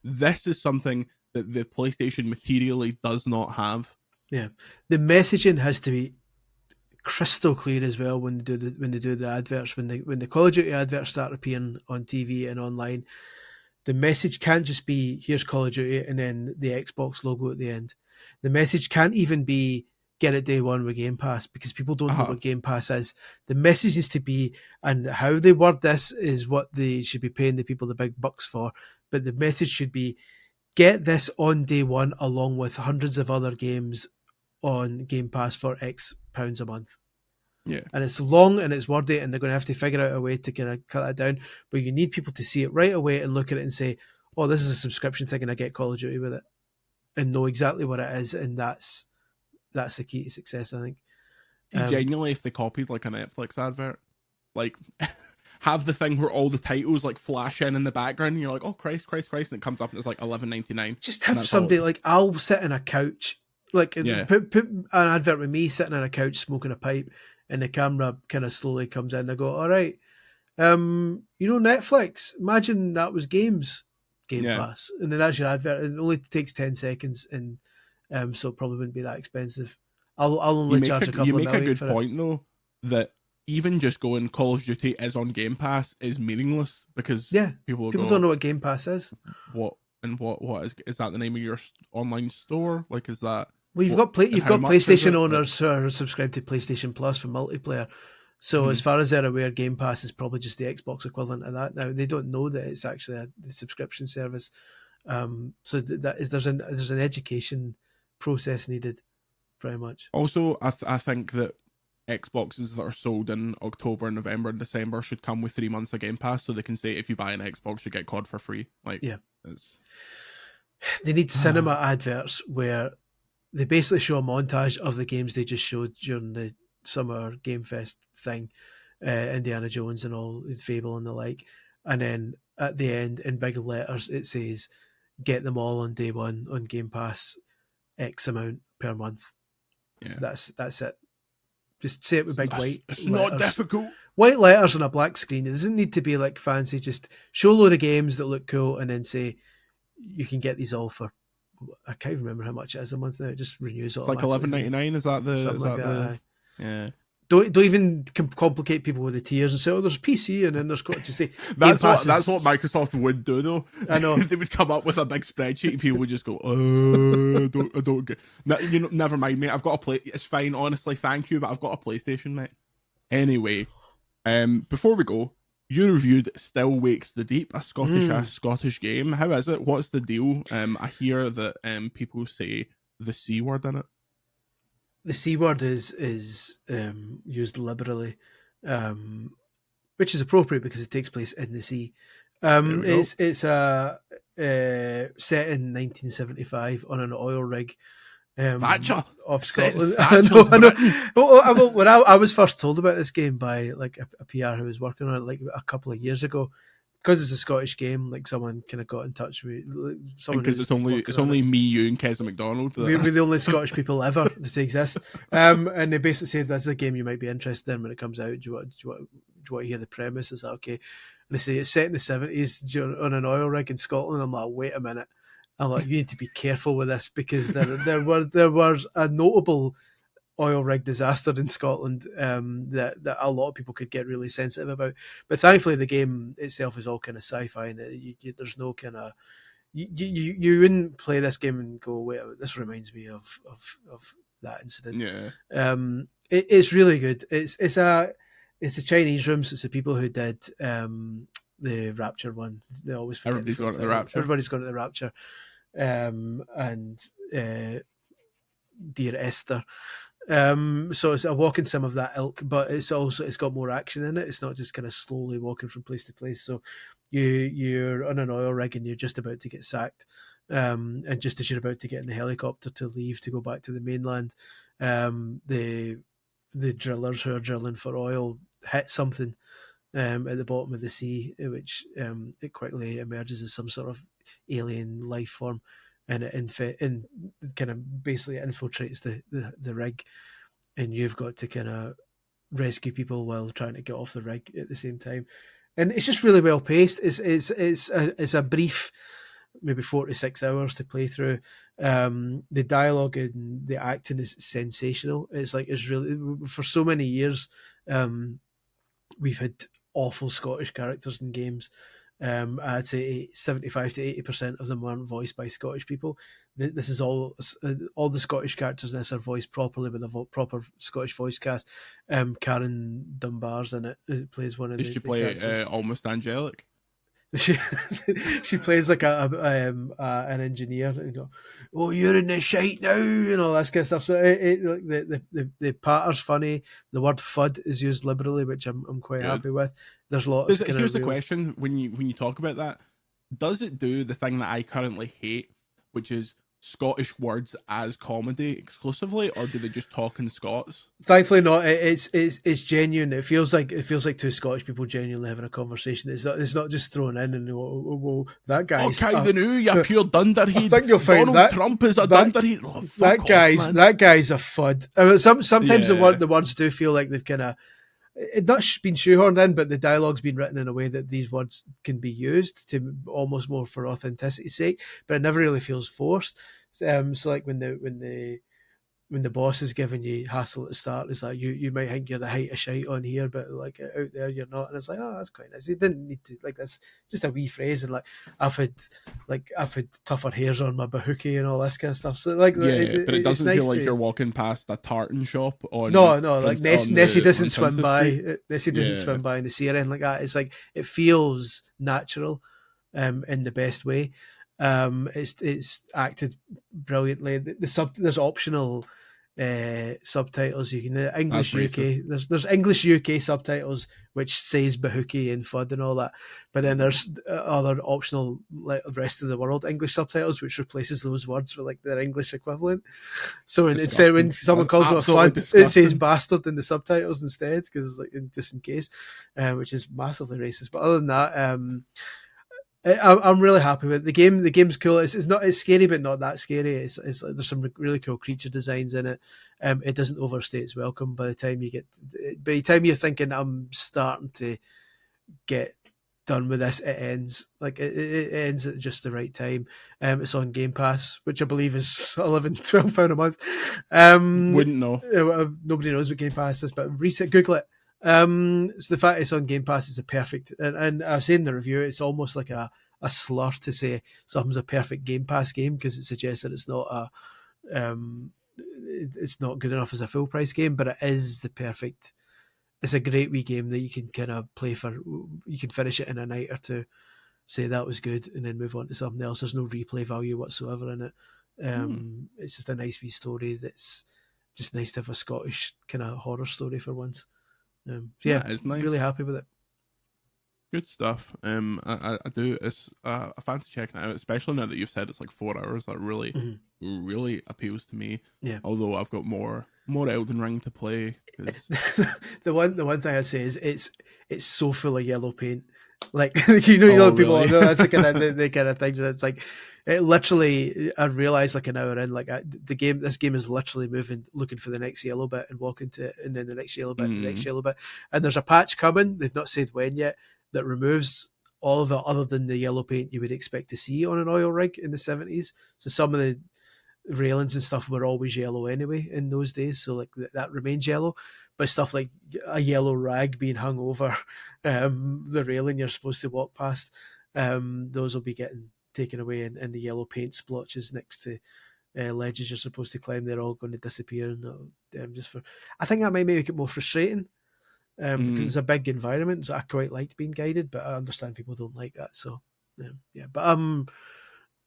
this is something that the PlayStation materially does not have. Yeah, the messaging has to be crystal clear as well when they do the adverts. When the Call of Duty adverts start appearing on TV and online, the message can't just be, here's Call of Duty and then the Xbox logo at the end. The message can't even be, get it day one with Game Pass, because people don't know what Game Pass is. The message is to be, and how they word this is what they should be paying the people the big bucks for, but the message should be, get this on day one along with hundreds of other games on Game Pass for X pounds a month. Yeah. And it's long and it's wordy, and they're going to have to figure out a way to kind of cut that down. But you need people to see it right away and look at it and say, oh, this is a subscription thing and I get Call of Duty with it, and know exactly what it is. And that's the key to success, I think. Genuinely, if they copied like a Netflix advert, like have the thing where all the titles like flash in the background and you're like, oh, Christ, and it comes up and it's like $11.99. Just have somebody like, I'll sit on a couch, like put an advert with me sitting on a couch smoking a pipe, and the camera kind of slowly comes in. I go, all right, Netflix, imagine that was Game Pass, and then that's your advert. It only takes 10 seconds, and so it probably wouldn't be that expensive. I'll only charge a couple of million. You make a good point though, that even just going Call of Duty is on Game Pass is meaningless, because people don't know what Game Pass is. What is that the name of your online store? Like, is that? Well, you've got PlayStation owners who are subscribed to PlayStation Plus for multiplayer. So as far as they're aware, Game Pass is probably just the Xbox equivalent of that. Now, they don't know that it's actually the subscription service. So there's an education process needed, pretty much. Also, I think that Xboxes that are sold in October, November, and December should come with 3 months of Game Pass, so they can say if you buy an Xbox, you get COD for free. They need cinema adverts where they basically show a montage of the games they just showed during the summer Game Fest thing, Indiana Jones and all, Fable and the like, and then at the end in big letters it says, "Get them all on day one on Game Pass, X amount per month." Yeah, that's it. Just say it with big white. It's letters. Not difficult. White letters on a black screen. It doesn't need to be like fancy. Just show a load of games that look cool, and then say you can get these all for. I can't even remember how much it is a month now. It just renews. It's like $11.99. Is that the? Something is like that the? Yeah. Don't even complicate people with the tiers and say, "Oh, there's PC," and then there's got to say that's what Microsoft would do, though. I know. They would come up with a big spreadsheet and people would just go, I don't get. No, never mind, mate. I've got a play. It's fine, honestly. Thank you, but I've got a PlayStation, mate. Anyway, before we go, you reviewed Still Wakes the Deep, a Scottish game. How is it? What's the deal? I hear that people say the C word in it. The C word is used liberally, which is appropriate because it takes place in the sea. It's set in 1975 on an oil rig. Thatcher of Scotland. I know. When I was first told about this game by like a PR who was working on it like a couple of years ago, because it's a Scottish game, like someone kind of got in touch with because it's only me, you, and Keza McDonald. We're the only Scottish people ever to exist, and they basically said that's a game you might be interested in when it comes out. Do you want to hear the premise? Is that okay? And they say it's set in the 70s on an oil rig in Scotland. I'm like, wait a minute. I'm like, you need to be careful with this because there was a notable oil rig disaster in Scotland that a lot of people could get really sensitive about. But thankfully, the game itself is all kind of sci-fi, and there's no kind of you wouldn't play this game and go, wait, this reminds me of that incident. Yeah, it's really good. It's a Chinese room, so it's the people who did the Rapture one. They always forget everybody's gone to the Rapture. Everybody's gone to the Rapture, and Dear Esther. So it's a walking sim of that ilk, but it's got more action in it. It's not just kind of slowly walking from place to place. So you're on an oil rig and you're just about to get sacked, and just as you're about to get in the helicopter to leave to go back to the mainland, the drillers who are drilling for oil hit something at the bottom of the sea, which it quickly emerges as some sort of alien life form. And it kind of basically infiltrates the rig, and you've got to kind of rescue people while trying to get off the rig at the same time. And it's just really well paced. It's a brief, maybe 4 to 6 hours to play through. The dialogue and the acting is sensational. It's really, for so many years, we've had awful Scottish characters in games. I'd say 75 to 80% of them weren't voiced by Scottish people. This is all the Scottish characters in this are voiced properly with a proper Scottish voice cast. Karen Dunbar's in it, who plays one of the. Did she play almost angelic? She plays like an engineer. Oh, you're in the shite now, and all that kind of stuff. So the patter's funny. The word "fud" is used liberally, which I'm quite happy with. There's lots. Here's the question: when you talk about that, does it do the thing that I currently hate, which is Scottish words as comedy exclusively, or do they just talk in Scots? Thankfully not. It's genuine. It feels like two Scottish people genuinely having a conversation. It's not just thrown in and well that guy's the new you pure dunderhead. I think you'll find Donald Trump is a dunderhead. That guy's a fud. I mean, sometimes the words do feel like they've kind of not been shoehorned in, but the dialogue's been written in a way that these words can be used to almost more for authenticity's sake, but it never really feels forced. So like when the boss is giving you hassle at the start, it's like you might think you're the height of shite on here, but like out there you're not, and it's like, oh, that's quite nice. You didn't need to, like, that's just a wee phrase, and like I've had tougher hairs on my bahookie and all this kind of stuff. So like, but it doesn't feel like you're walking past a tartan shop on. No, like Nessie doesn't swim by. Nessie doesn't swim by in the sea or anything like that. It's like it feels natural, in the best way. It's acted brilliantly. There's optional subtitles. You can English UK. There's English UK subtitles which says Bahookie and FUD and all that, but then there's other optional rest of the world English subtitles which replaces those words with like their English equivalent. So instead, when someone calls them a FUD, it says bastard in the subtitles instead, because like just in case, which is massively racist. But other than that, I'm really happy with it. The game's cool. It's scary, but not that scary. It's there's some really cool creature designs in it. It doesn't overstay its welcome. By the time you're thinking I'm starting to get done with this, it ends. Like it ends at just the right time. It's on Game Pass, which I believe is £11-12 a month. Wouldn't know. Nobody knows what Game Pass is, but Google it. So the fact it's on Game Pass is a perfect, and I was saying in the review, it's almost like a slur to say something's a perfect Game Pass game, because it suggests that it's not it's not good enough as a full price game, but it is the perfect. It's a great wee game that you can kind of play for. You can finish it in a night or two, say that was good, and then move on to something else. There's no replay value whatsoever in it. It's just a nice wee story. That's just nice to have a Scottish kind of horror story for once. It's nice. Really happy with it. Good stuff. I do. It's I fancy checking it out, especially now that you've said it's like 4 hours. That really, really appeals to me. Yeah. Although I've got more Elden Ring to play. the one thing I'd say is it's so full of yellow paint. Like people really? know that's the kind of thing. It's like it literally. I realized like an hour in, like this game is literally moving, looking for the next yellow bit and walking to it, and then the next yellow bit, and the next yellow bit. And there's a patch coming. They've not said when yet, that removes all of it other than the yellow paint you would expect to see on an oil rig in the 70s. So some of the railings and stuff were always yellow anyway in those days, so like that remains yellow. But stuff like a yellow rag being hung over the railing you're supposed to walk past, those will be getting taken away, and the yellow paint splotches next to ledges you're supposed to climb, they're all going to disappear. And I think that might make it more frustrating, because it's a big environment. So I quite liked being guided, but I understand people don't like that. So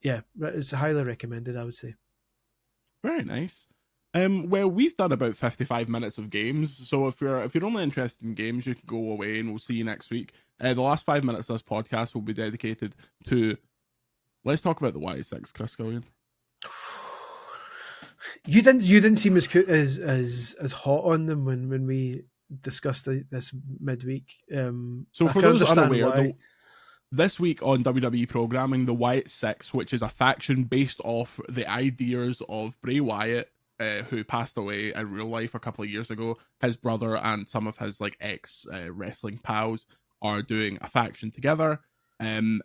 it's highly recommended, I would say. Very nice. Well, we've done about 55 minutes of games, so if you're only interested in games, you can go away, and we'll see you next week. The last 5 minutes of this podcast will be dedicated to. Let's talk about the Y6, Chris Gillian. You didn't seem as hot on them when we discussed this midweek. So for those unaware, this week on WWE Programming, the Wyatt Six, which is a faction based off the ideas of Bray Wyatt, who passed away in real life a couple of years ago. His brother and some of his like ex wrestling pals are doing a faction together. And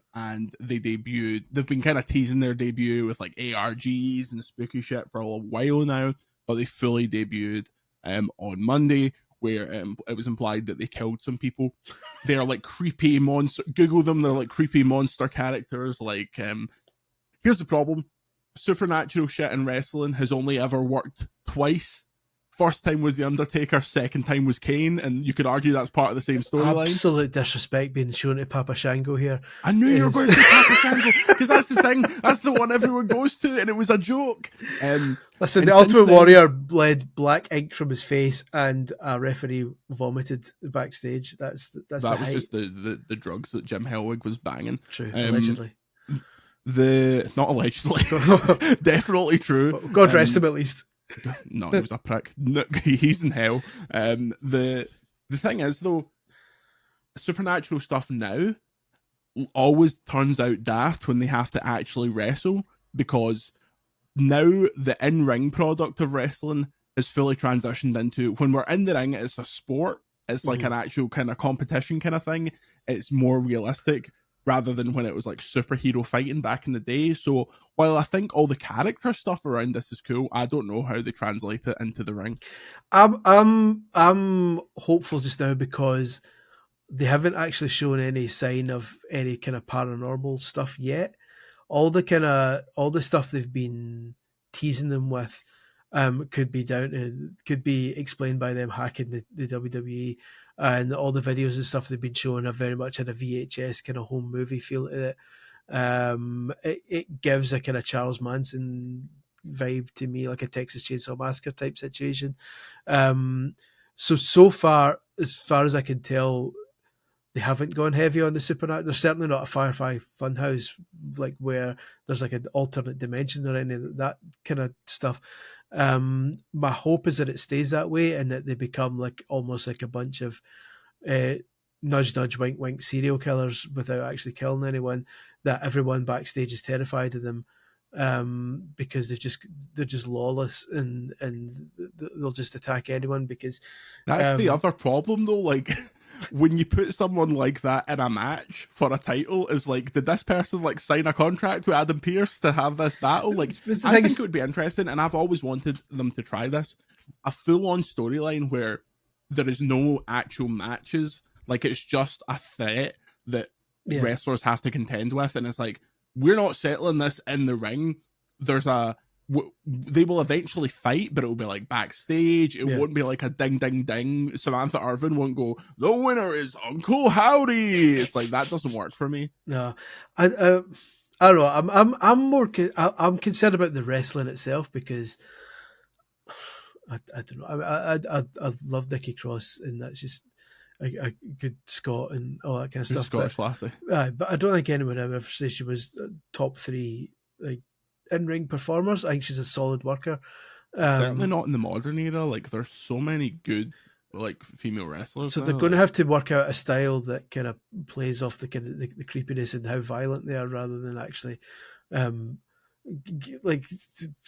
they debuted. They've been kind of teasing their debut with like ARGs and spooky shit for a while now, but they fully debuted on Monday, where it was implied that they killed some people. They're like creepy monster. Google them. They're like creepy monster characters. Like, here's the problem: supernatural shit in wrestling has only ever worked twice. First time was The Undertaker, second time was Kane, and you could argue that's part of the same storyline. Absolute disrespect being shown to Papa Shango here. I knew you were going to say Papa Shango, because that's the thing. That's the one everyone goes to, and it was a joke. Listen, the Ultimate Warrior bled black ink from his face, and a referee vomited backstage. That was just the drugs that Jim Hellwig was banging. True, allegedly. Not allegedly, definitely true. Well, God rest him at least. No, he was a prick. No, he's in hell. The thing is, though, supernatural stuff now always turns out daft when they have to actually wrestle, because now the in-ring product of wrestling is fully transitioned into, when we're in the ring, it's a sport. It's like an actual kind of competition kind of thing. It's more realistic, rather than when it was like superhero fighting back in the day. So while I think all the character stuff around this is cool, I don't know how they translate it into the ring. I'm hopeful just now, because they haven't actually shown any sign of any kind of paranormal stuff yet. All the stuff they've been teasing them with could be explained by them hacking the WWE, and all the videos and stuff they've been showing have very much had a VHS kind of home movie feel to it. It gives a kind of Charles Manson vibe to me, like a Texas Chainsaw Massacre type situation. So far as I can tell, they haven't gone heavy on the supernatural. There's certainly not a Firefly Funhouse like where there's like an alternate dimension or any of that kind of stuff. My hope is that it stays that way and that they become like almost like a bunch of nudge nudge wink wink serial killers without actually killing anyone, that everyone backstage is terrified of them because they're just lawless and they'll just attack anyone because that's the other problem though, like when you put someone like that in a match for a title, is like, did this person like sign a contract with Adam Pearce to have this battle? Like, I think it would be interesting, and I've always wanted them to try this, a full-on storyline where there is no actual matches, like it's just a threat that wrestlers have to contend with, and it's like, we're not settling this in the ring. There's they will eventually fight, but it will be like backstage. It won't be like a ding ding ding. Samantha Irvin won't go, the winner is Uncle Howdy. It's like, that doesn't work for me. No, I don't know. I'm concerned about the wrestling itself because I don't know. I love Nikki Cross, and that's just a good Scot and all that kind of stuff. Scottish lassie. But I don't think anyone would ever say she was top 3 like in-ring performers. I think she's a solid worker. Certainly not in the modern era. Like, there's so many good like female wrestlers. So they're going to have to work out a style that kind of plays off the kind of the creepiness and how violent they are, rather than actually like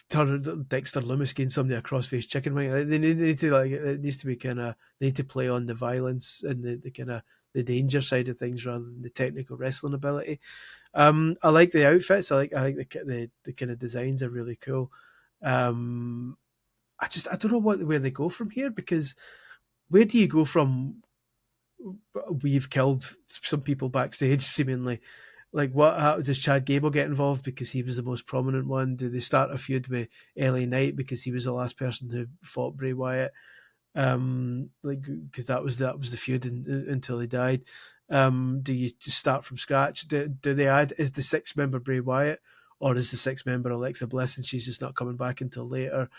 turn Dexter Loomis getting somebody a crossface chicken wing. They need to, like, it needs to be kind of, they need to play on the violence and the kind of the danger side of things rather than the technical wrestling ability. I like the outfits. I like the kind of designs are really cool. I don't know where they go from here, because where do you go from we've killed some people backstage seemingly? Like, how does Chad Gable get involved because he was the most prominent one? Do they start a feud with LA Knight because he was the last person who fought Bray Wyatt? Because that was the feud until he died. Do you just start from scratch? Do they add, is the 6th member Bray Wyatt, or is the 6th member Alexa Bliss and she's just not coming back until later?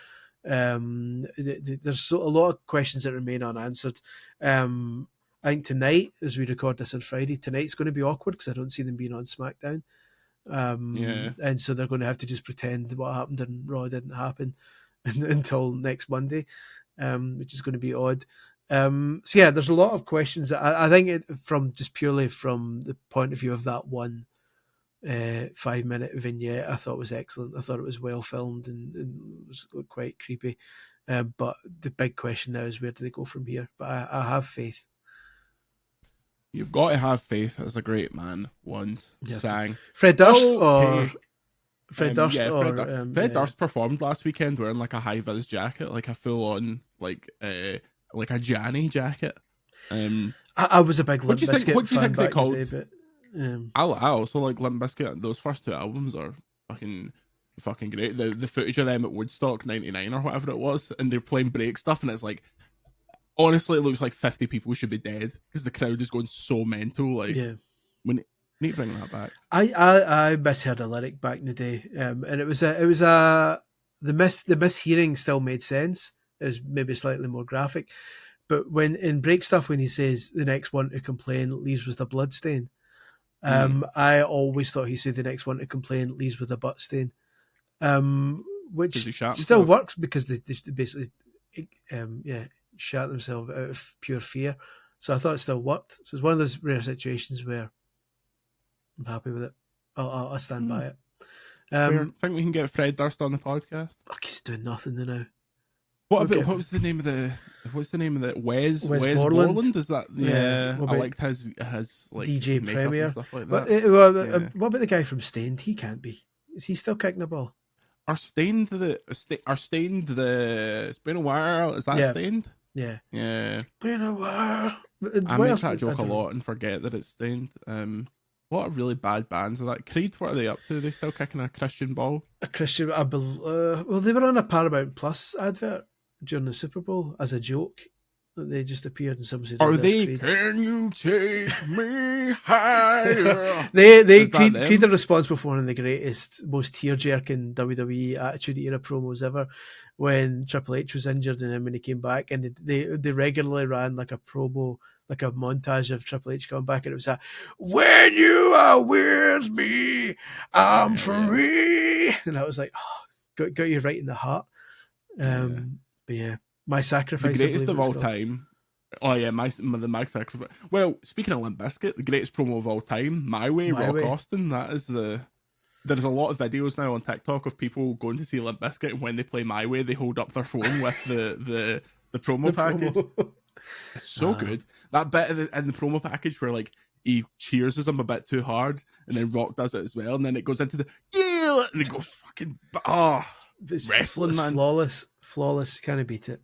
There's a lot of questions that remain unanswered. I think tonight, as we record this on Friday, tonight's going to be awkward because I don't see them being on SmackDown. And so they're going to have to just pretend that what happened in Raw didn't happen until next Monday, which is going to be odd. So yeah, there's a lot of questions. I think from purely from the point of view of that one 5-minute vignette, I thought was excellent. I thought it was well filmed and it was quite creepy. But the big question now is, where do they go from here? But I have faith. You've got to have faith, as a great man once sang. Fred Durst Fred Durst? Fred Durst performed last weekend wearing like a high-vis jacket, like a full-on like a Janny jacket. I was a big Limp Bizkit what do you think they called? I also like Limp Bizkit. Those first 2 albums are fucking great. The footage of them at Woodstock '99 or whatever it was, and they're playing break stuff, and it's like, honestly, it looks like 50 people should be dead because the crowd is going so mental. Like, we need to bring that back. I misheard a lyric back in the day, and it was the mishearing still made sense. It was maybe slightly more graphic, but when in break stuff, when he says the next one to complain leaves with a blood stain, I always thought he said the next one to complain leaves with a butt stain, which still works because they basically shot themselves out of pure fear. So I thought it still worked. So it's one of those rare situations where I'm happy with it. I'll stand by it. Think we can get Fred Durst on the podcast? He's doing nothing now. What was the name of the Wes Borland? Is that I liked his like DJ Premier stuff like that. What about the guy from Stained? He can't be. Is he still kicking the ball? Are Stained the it's been a while? Is that Stained? Yeah. Been a while. I make that joke a lot and forget that it's Stained. A lot of really bad bands of that. Creed, what are they up to? Are they still kicking a Christian ball? Well, they were on a Paramount Plus advert during the Super Bowl as a joke. They just appeared and someone said, "Are they? Can you take me higher?" Creed are responsible for one of the greatest, most tear-jerking WWE Attitude Era promos ever. When Triple H was injured, and then when he came back, and they regularly ran like a promo, like a montage of Triple H coming back, and it was that, "When you are with me, I'm free," and I was like, oh, got you right in the heart. But yeah, My Sacrifice, the greatest of all time. Oh yeah, my sacrifice. Well, speaking of Limp Bizkit, the greatest promo of all time, My Way, Rock Austin. That is There's a lot of videos now on TikTok of people going to see Limp Bizkit, and when they play My Way, they hold up their phone with the promo package. It's so good. That bit in the promo package where like he cheers him a bit too hard, and then Rock does it as well, and then it goes into the and it goes fucking wrestling, man. Flawless. Can't beat it.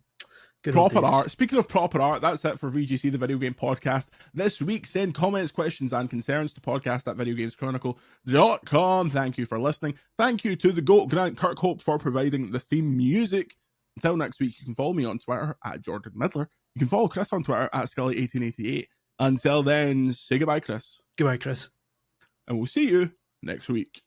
Good proper art. Speaking of proper art, that's it for VGC, the video game podcast this week. Send comments, questions, and concerns to podcast@videogameschronicle.com. Thank you for listening. Thank you to the GOAT Grant Kirkhope for providing the theme music. Until next week, you can follow me on Twitter @Jordan Midler. You can follow Chris on Twitter @Scully1888. Until then, say goodbye, Chris. Goodbye, Chris. And we'll see you next week.